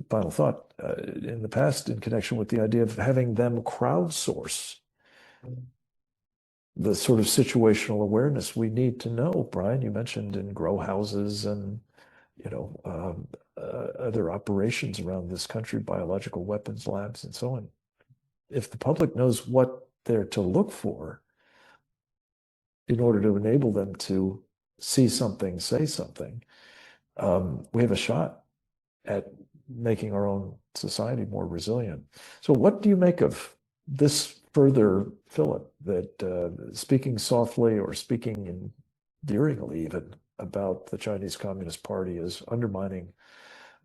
final thought, in the past in connection with the idea of having them crowdsource the sort of situational awareness we need to know. Brian, you mentioned in grow houses and other operations around this country, biological weapons labs and so on. If the public knows what they're to look for in order to enable them to see something, say something, we have a shot at making our own society more resilient. So what do you make of this further, Philip, that speaking softly or speaking endearingly even about the Chinese Communist Party is undermining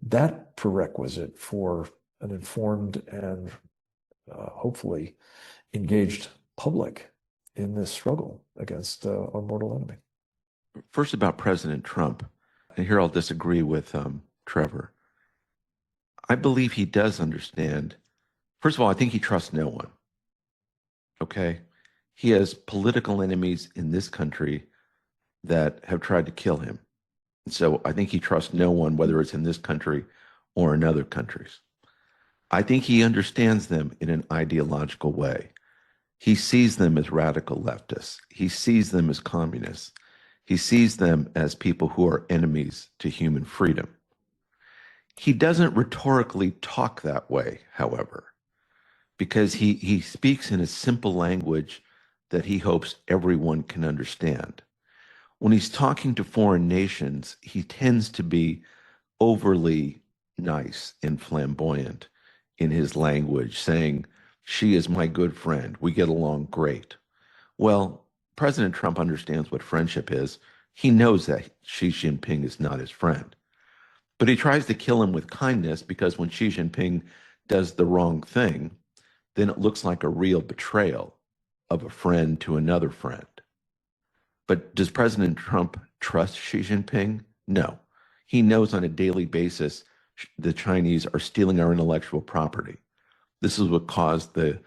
that prerequisite for an informed and hopefully engaged public in this struggle against our mortal enemy? First, about President Trump, and here I'll disagree with Trevor. I believe he does understand. First of all, I think he trusts no one. Okay? He has political enemies in this country that have tried to kill him. So I think he trusts no one, whether it's in this country or in other countries. I think he understands them in an ideological way. He sees them as radical leftists. He sees them as communists. He sees them as people who are enemies to human freedom. He doesn't rhetorically talk that way, however, because he speaks in a simple language that he hopes everyone can understand. When he's talking to foreign nations, he tends to be overly nice and flamboyant in his language, saying, "She is my good friend. We get along great." Well, President Trump understands what friendship is. He knows that Xi Jinping is not his friend. But he tries to kill him with kindness, because when Xi Jinping does the wrong thing, then it looks like a real betrayal of a friend to another friend. But does President Trump trust Xi Jinping? No. He knows on a daily basis the Chinese are stealing our intellectual property. This is what caused the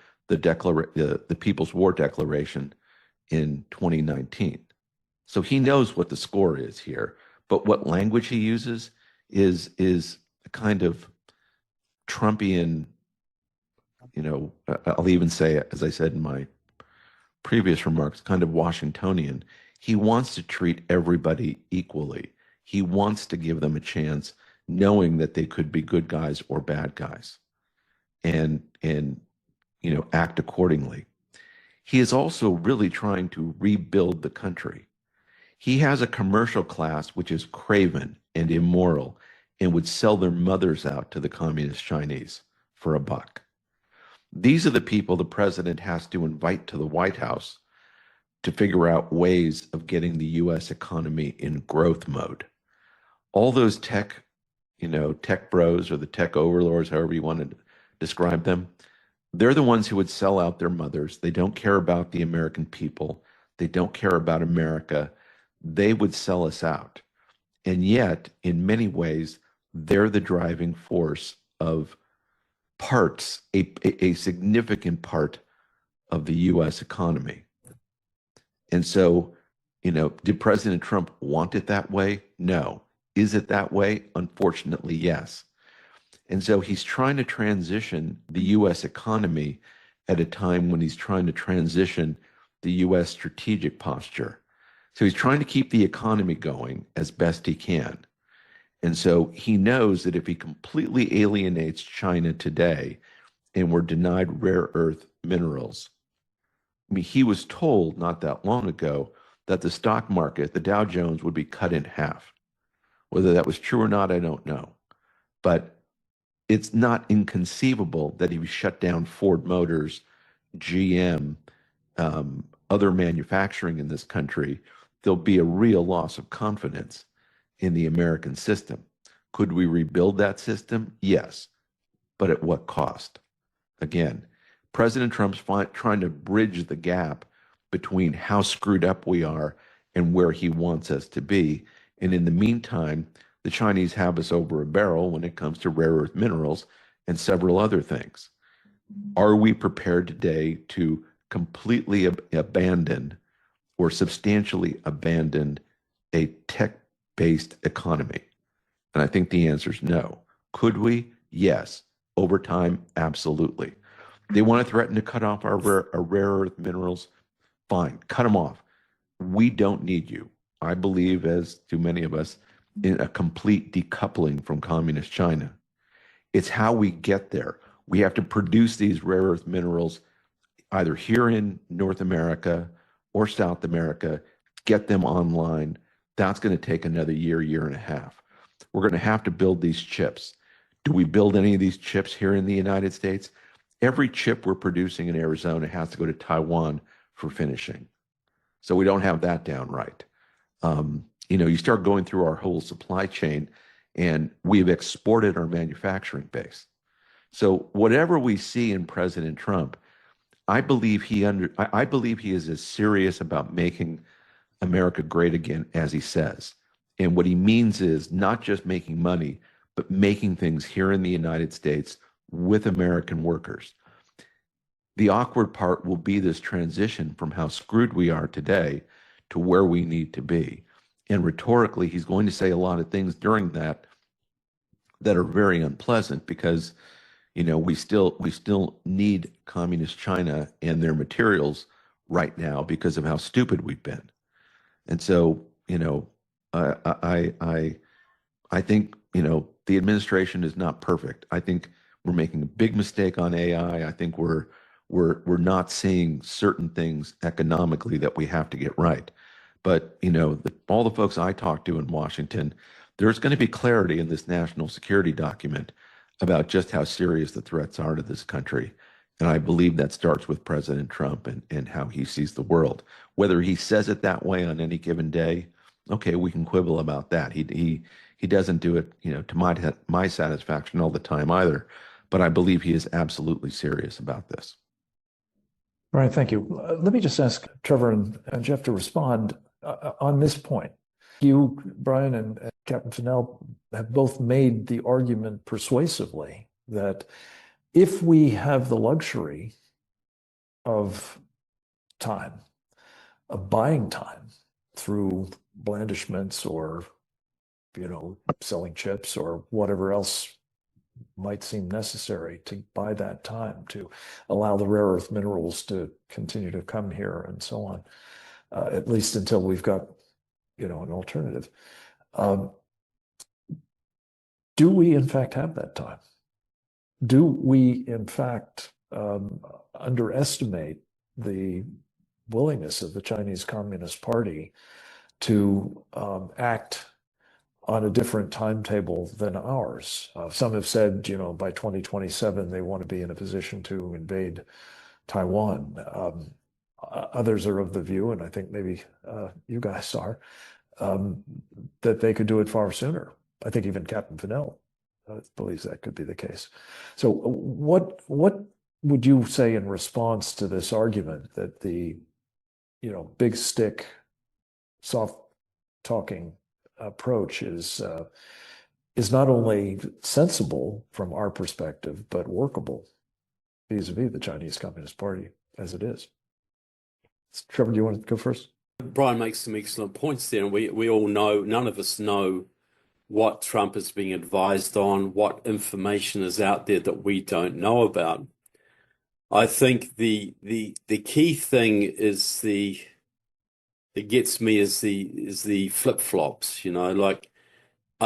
People's War Declaration in 2019. So he knows what the score is here, but what language he uses is a kind of Trumpian, I'll even say, as I said in my previous remarks, kind of Washingtonian. He wants to treat everybody equally. He wants to give them a chance, knowing that they could be good guys or bad guys, and act accordingly. He is also really trying to rebuild the country. He has a commercial class which is craven and immoral and would sell their mothers out to the communist Chinese for $1. These are the people the president has to invite to the White House to figure out ways of getting the U.S. economy in growth mode. All those tech bros or the tech overlords, however you want to describe them, they're the ones who would sell out their mothers. They don't care about the American people. They don't care about America. They would sell us out. And yet, in many ways, they're the driving force of parts, a significant part of the U.S. economy. And so, did President Trump want it that way? No. Is it that way? Unfortunately, yes. And so he's trying to transition the U.S. economy at a time when he's trying to transition the U.S. strategic posture. So he's trying to keep the economy going as best he can. And so he knows that if he completely alienates China today and we're denied rare earth minerals, I mean, he was told not that long ago that the stock market, the Dow Jones, would be cut in half. Whether that was true or not, I don't know. But it's not inconceivable that if you shut down Ford Motors, GM, other manufacturing in this country, there'll be a real loss of confidence in the American system. Could we rebuild that system? Yes. But at what cost? Again, President Trump's trying to bridge the gap between how screwed up we are and where he wants us to be. And in the meantime, the Chinese have us over a barrel when it comes to rare earth minerals and several other things. Are we prepared today to completely abandon or substantially abandon a tech-based economy? And I think the answer is no. Could we? Yes. Over time, absolutely. They want to threaten to cut off our rare earth minerals. Fine, cut them off. We don't need you. I believe, as do many of us, in a complete decoupling from communist China. It's how we get there. We have to produce these rare earth minerals either here in North America or South America, get them online. That's going to take another year, year and a half. We're going to have to build these chips. Do we build any of these chips here in the United States? Every chip we're producing in Arizona has to go to Taiwan for finishing. So we don't have that down right. You start going through our whole supply chain, and we've exported our manufacturing base. So whatever we see in President Trump, I believe he is as serious about making America great again as he says. And what he means is not just making money, but making things here in the United States with American workers. The awkward part will be this transition from how screwed we are today to where we need to be. And rhetorically, he's going to say a lot of things during that are very unpleasant because, we still need communist China and their materials right now because of how stupid we've been. And so, I think, the administration is not perfect. I think we're making a big mistake on AI. I think we're not seeing certain things economically that we have to get right. But, all the folks I talk to in Washington, there's going to be clarity in this national security document about just how serious the threats are to this country. And I believe that starts with President Trump and how he sees the world. Whether he says it that way on any given day, okay, we can quibble about that. He doesn't do it, to my satisfaction all the time either. But I believe he is absolutely serious about this. Brian, thank you. Let me just ask Trevor and Jeff to respond on this point. You, Brian, and Captain Fennell have both made the argument persuasively that if we have the luxury of time, of buying time through blandishments or, selling chips or whatever else might seem necessary to buy that time to allow the rare earth minerals to continue to come here and so on, at least until we've got, an alternative. Do we in fact have that time? Do we in fact underestimate the willingness of the Chinese Communist Party to act on a different timetable than ours? Some have said, by 2027, they want to be in a position to invade Taiwan. Others are of the view, and I think maybe you guys are, that they could do it far sooner. I think even Captain Fennell believes that could be the case. So what would you say in response to this argument that the, big stick, soft talking approach is not only sensible from our perspective, but workable vis-a-vis the Chinese Communist Party as it is? Trevor, do you want to go first? Brian makes some excellent points there, and we all know, none of us know what Trump is being advised on, what information is out there that we don't know about. I think the key thing is that gets me is the flip-flops,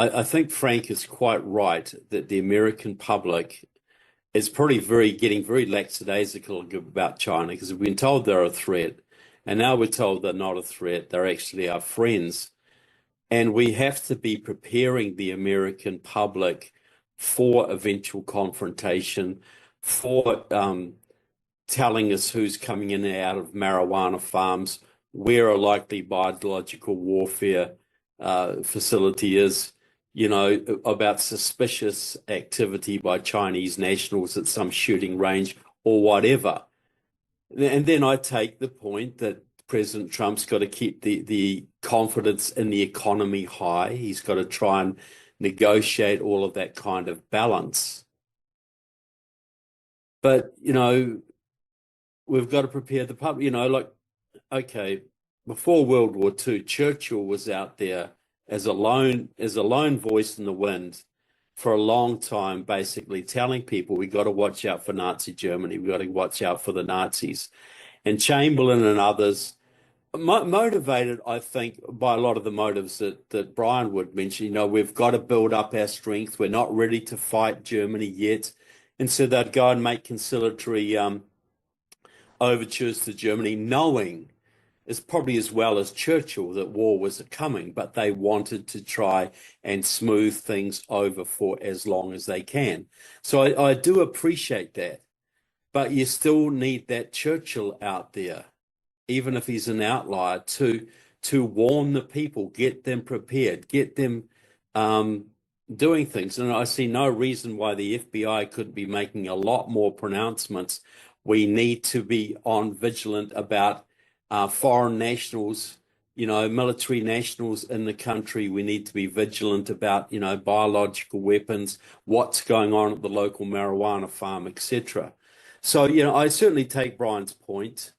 I think Frank is quite right that the American public is probably getting very lackadaisical about China, because we've been told they're a threat, and now we're told they're not a threat. They're actually our friends. And we have to be preparing the American public for eventual confrontation, for telling us who's coming in and out of marijuana farms, where a likely biological warfare facility is, about suspicious activity by Chinese nationals at some shooting range or whatever. And then I take the point that President Trump's got to keep the confidence in the economy high. He's got to try and negotiate all of that kind of balance. But, we've got to prepare the public, okay, before World War II, Churchill was out there as a lone voice in the wind for a long time, basically telling people we got to watch out for Nazi Germany, we got to watch out for the Nazis. And Chamberlain and others, motivated, I think, by a lot of the motives that Brian would mention. We've got to build up our strength. We're not ready to fight Germany yet. And so they'd go and make conciliatory overtures to Germany, knowing, as probably as well as Churchill, that war was coming, but they wanted to try and smooth things over for as long as they can. So I do appreciate that. But you still need that Churchill out there, even if he's an outlier, to warn the people, get them prepared, get them doing things. And I see no reason why the FBI couldn't be making a lot more pronouncements. We need to be on vigilant about foreign nationals, military nationals in the country. We need to be vigilant about, biological weapons, what's going on at the local marijuana farm, etc. So, I certainly take Brian's point.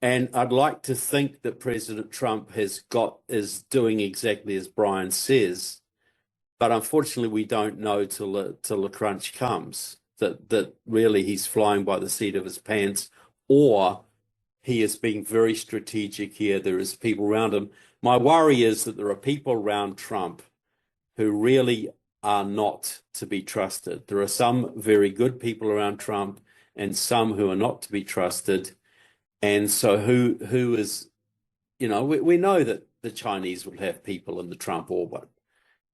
And I'd like to think that President Trump is doing exactly as Brian says. But unfortunately, we don't know till the crunch comes that really he's flying by the seat of his pants, or he is being very strategic here. There is people around him. My worry is that there are people around Trump who really are not to be trusted. There are some very good people around Trump and some who are not to be trusted. And so who is, we know that the Chinese will have people in the Trump orbit.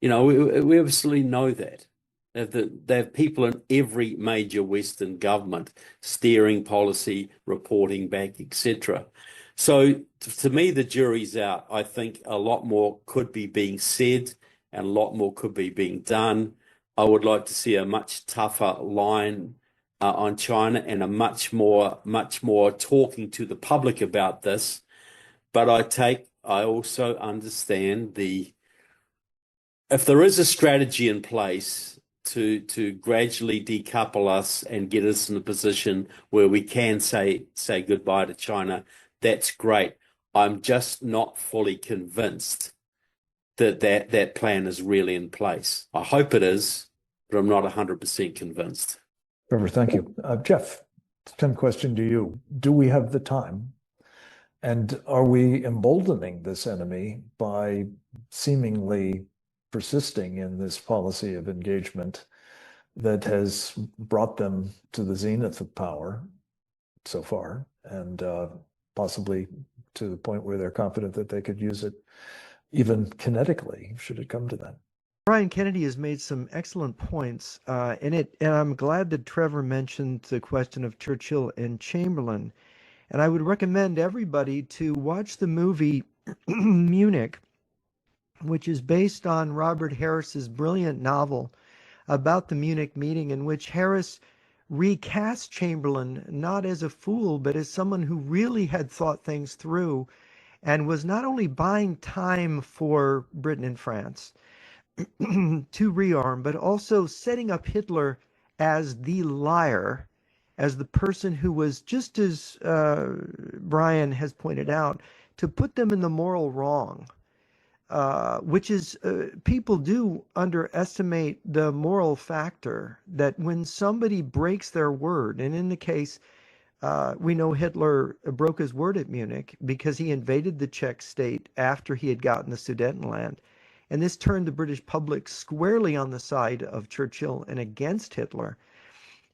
We absolutely know that. They have people in every major Western government steering policy, reporting back, etc. So to me, the jury's out. I think a lot more could be being said and a lot more could be being done. I would like to see a much tougher line on China and a much more talking to the public about this. But I also understand if there is a strategy in place to gradually decouple us and get us in a position where we can say goodbye to China, that's great. I'm just not fully convinced that plan is really in place. I hope it is, but I'm not 100% convinced. Trevor, thank you. Jeff, same question to you. Do we have the time? And are we emboldening this enemy by seemingly persisting in this policy of engagement that has brought them to the zenith of power so far, and possibly to the point where they're confident that they could use it even kinetically, should it come to that? Brian Kennedy has made some excellent points and I'm glad that Trevor mentioned the question of Churchill and Chamberlain. And I would recommend everybody to watch the movie Munich, which is based on Robert Harris's brilliant novel about the Munich meeting, in which Harris recast Chamberlain not as a fool, but as someone who really had thought things through and was not only buying time for Britain and France to rearm, but also setting up Hitler as the liar, as the person who was, just as Brian has pointed out, to put them in the moral wrong, which is people do underestimate the moral factor, that when somebody breaks their word, and in the case, we know Hitler broke his word at Munich because he invaded the Czech state after he had gotten the Sudetenland. And this turned the British public squarely on the side of Churchill and against Hitler,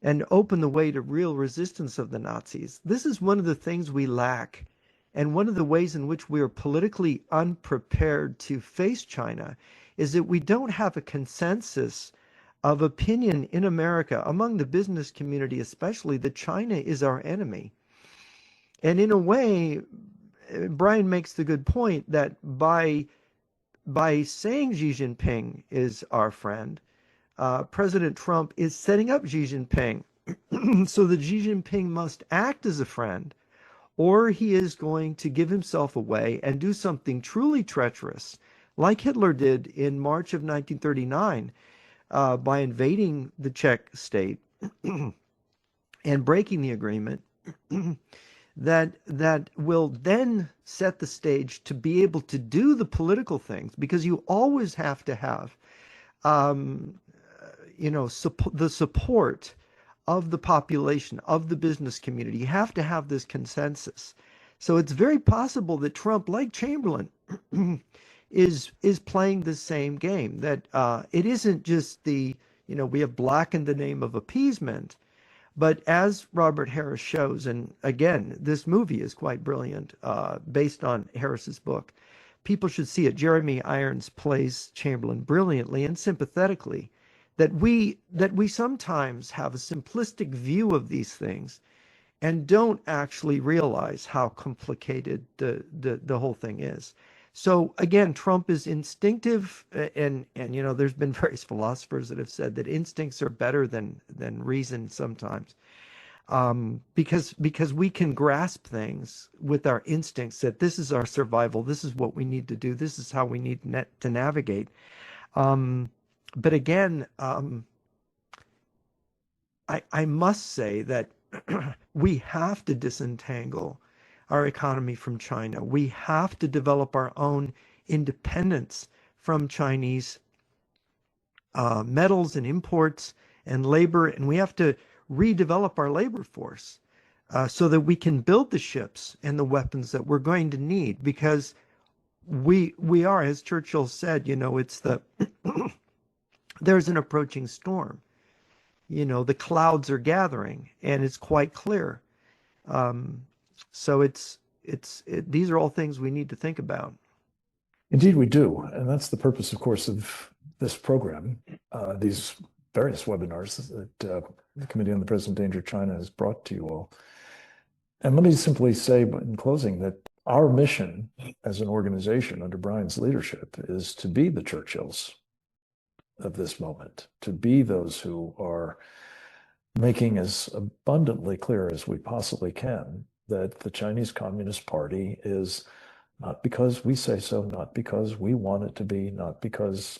and opened the way to real resistance of the Nazis. This is one of the things we lack, and one of the ways in which we are politically unprepared to face China is that we don't have a consensus of opinion in America, among the business community especially, that China is our enemy. And in a way, Brian makes the good point that by saying Xi Jinping is our friend, President Trump is setting up Xi Jinping so that Xi Jinping must act as a friend, or he is going to give himself away and do something truly treacherous, like Hitler did in March of 1939 by invading the Czech state and breaking the agreement, that will then set the stage to be able to do the political things, because you always have to have the support of the population, of the business community. You have to have this consensus. So it's very possible that Trump, like Chamberlain, is playing the same game, that it isn't just we have blackened the name of appeasement, but as Robert Harris shows, and again, this movie is quite brilliant, based on Harris's book. People should see it. Jeremy Irons plays Chamberlain brilliantly and sympathetically. That we sometimes have a simplistic view of these things and don't actually realize how complicated the whole thing is. So again, Trump is instinctive, and there's been various philosophers that have said that instincts are better than reason sometimes, because we can grasp things with our instincts, that this is our survival, this is what we need to do, this is how we need to navigate. But again, I must say that we have to disentangle our economy from China. We have to develop our own independence from Chinese metals and imports and labor, and we have to redevelop our labor force so that we can build the ships and the weapons that we're going to need, because we are, as Churchill said, it's the there's an approaching storm. The clouds are gathering, and it's quite clear. So these are all things we need to think about. Indeed, we do. And that's the purpose, of course, of this program, these various webinars that the Committee on the Present Danger of China has brought to you all. And let me simply say in closing that our mission as an organization under Brian's leadership is to be the Churchills of this moment, to be those who are making as abundantly clear as we possibly can that the Chinese Communist Party is not because we say so, not because we want it to be, not because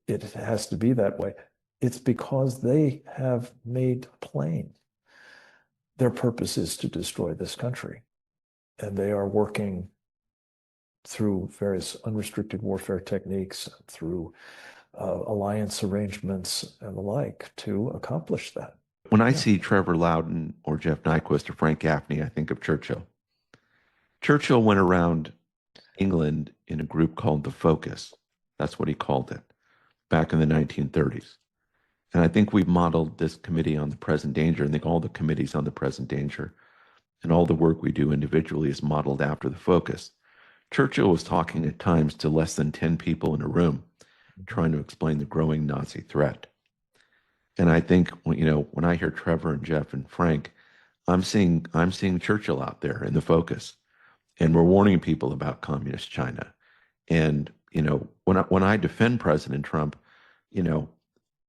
it has to be that way. It's because they have made plain their purpose is to destroy this country, and they are working through various unrestricted warfare techniques, through alliance arrangements and the like, to accomplish that. When I see Trevor Loudon or Jeff Nyquist or Frank Gaffney, I think of Churchill. Churchill went around England in a group called the Focus. That's what he called it, back in the 1930s. And I think we've modeled this committee on the present danger. I think all the committees on the present danger and all the work we do individually is modeled after the Focus. Churchill was talking at times to less than 10 people in a room, trying to explain the growing Nazi threat. And I think, when I hear Trevor and Jeff and Frank, I'm seeing Churchill out there in the Focus, and we're warning people about communist China. And when I defend President Trump,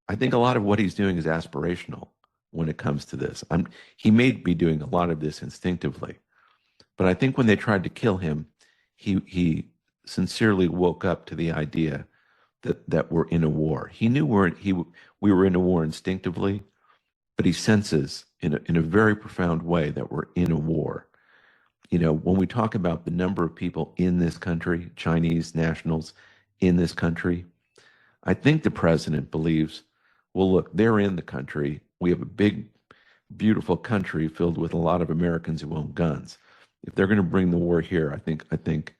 I think a lot of what he's doing is aspirational when it comes to this. He may be doing a lot of this instinctively, but I think when they tried to kill him, he sincerely woke up to the idea that we're in a war. He knew we were in a war instinctively, but he senses in a very profound way that we're in a war. When we talk about the number of people in this country, Chinese nationals in this country, I think the president believes, well, look, they're in the country. We have a big, beautiful country filled with a lot of Americans who own guns. If they're going to bring the war here, I think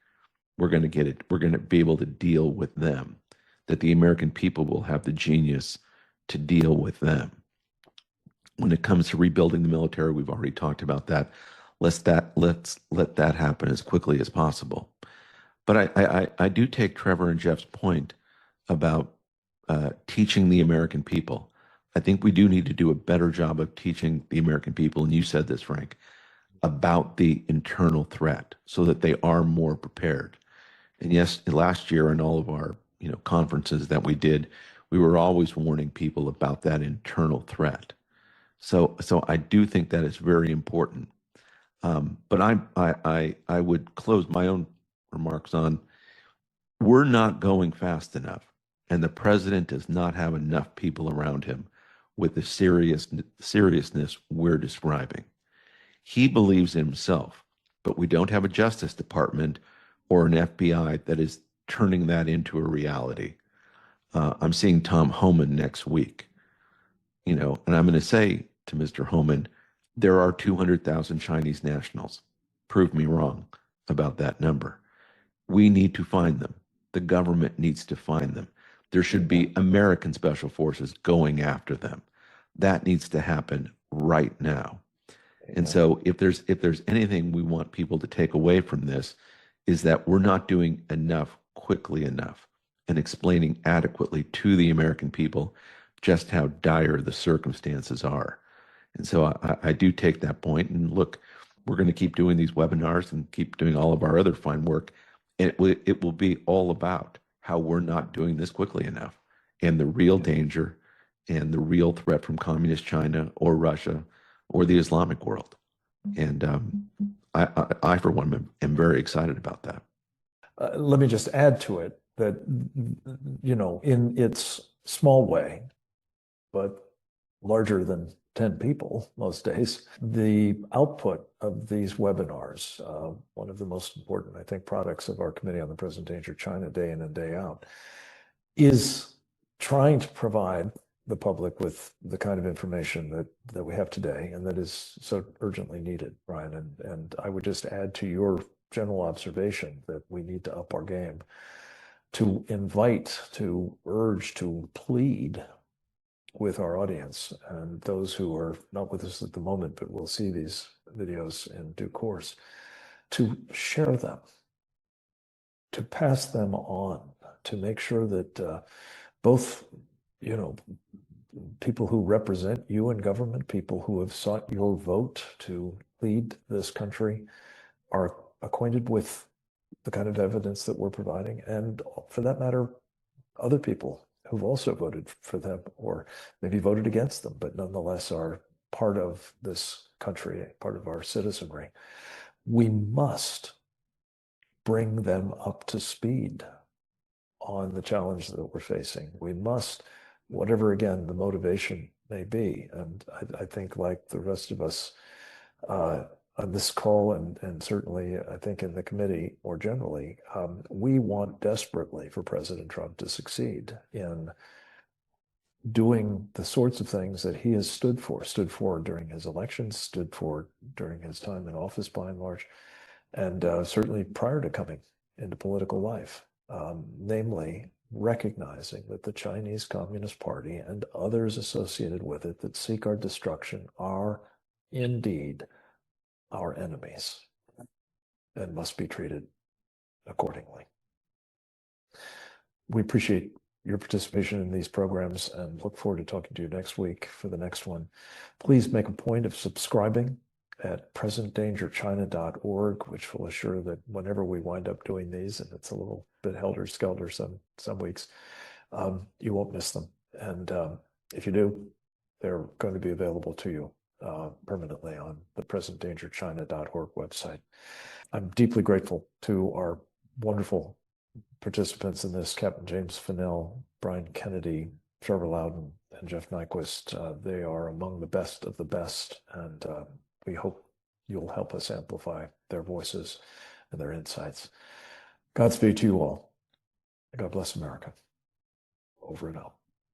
we're going to get it. We're going to be able to deal with them, that the American people will have the genius to deal with them. When it comes to rebuilding the military, we've already talked about that. Let's let that happen as quickly as possible. But I do take Trevor and Jeff's point about teaching the American people. I think we do need to do a better job of teaching the American people, and you said this, Frank, about the internal threat so that they are more prepared. And yes, last year in all of our conferences that we did, we were always warning people about that internal threat. So I do think that is very important. But I would close my own remarks on, we're not going fast enough, and the president does not have enough people around him with the seriousness we're describing. He believes in himself, but we don't have a Justice Department or an FBI that is turning that into a reality. I'm seeing Tom Homan next week, and I'm going to say to Mr. Homan, there are 200,000 Chinese nationals. Prove me wrong about that number. We need to find them. The government needs to find them. There should be American special forces going after them. That needs to happen right now. And so if there's anything we want people to take away from this, is that we're not doing enough quickly enough and explaining adequately to the American people just how dire the circumstances are. And so I do take that point, and look, we're going to keep doing these webinars and keep doing all of our other fine work. And it will be all about how we're not doing this quickly enough, and the real danger and the real threat from communist China or Russia or the Islamic world. And I for one, am very excited about that. Let me just add to it that, in its small way, but larger than 10 people most days, the output of these webinars, one of the most important, I think, products of our Committee on the Present Danger China day in and day out, is trying to provide the public with the kind of information that we have today and that is so urgently needed, Brian. And I would just add to your general observation that we need to up our game, to invite, to urge, to plead with our audience and those who are not with us at the moment, but will see these videos in due course, to share them, to pass them on, to make sure that both, people who represent you in government, people who have sought your vote to lead this country, are acquainted with the kind of evidence that we're providing, and for that matter, other people who've also voted for them or maybe voted against them, but nonetheless are part of this country, part of our citizenry. We must bring them up to speed on the challenge that we're facing. We must, whatever, again, the motivation may be. And I think, like the rest of us on this call, and certainly I think in the committee more generally, we want desperately for President Trump to succeed in doing the sorts of things that he has stood for during his elections, stood for during his time in office by and large, and certainly prior to coming into political life, namely recognizing that the Chinese Communist Party and others associated with it that seek our destruction are indeed our enemies and must be treated accordingly. We appreciate your participation in these programs and look forward to talking to you next week for the next one. Please make a point of subscribing at presentdangerchina.org, which will assure that whenever we wind up doing these, and it's a little bit helter-skelter some weeks, you won't miss them. And if you do, they're going to be available to you permanently on the presentdangerchina.org website. I'm deeply grateful to our wonderful participants in this, Captain James Fennell, Brian Kennedy, Trevor Loudon, and Jeff Nyquist. They are among the best of the best, and we hope you'll help us amplify their voices and their insights. Godspeed to you all. God bless America. Over and out.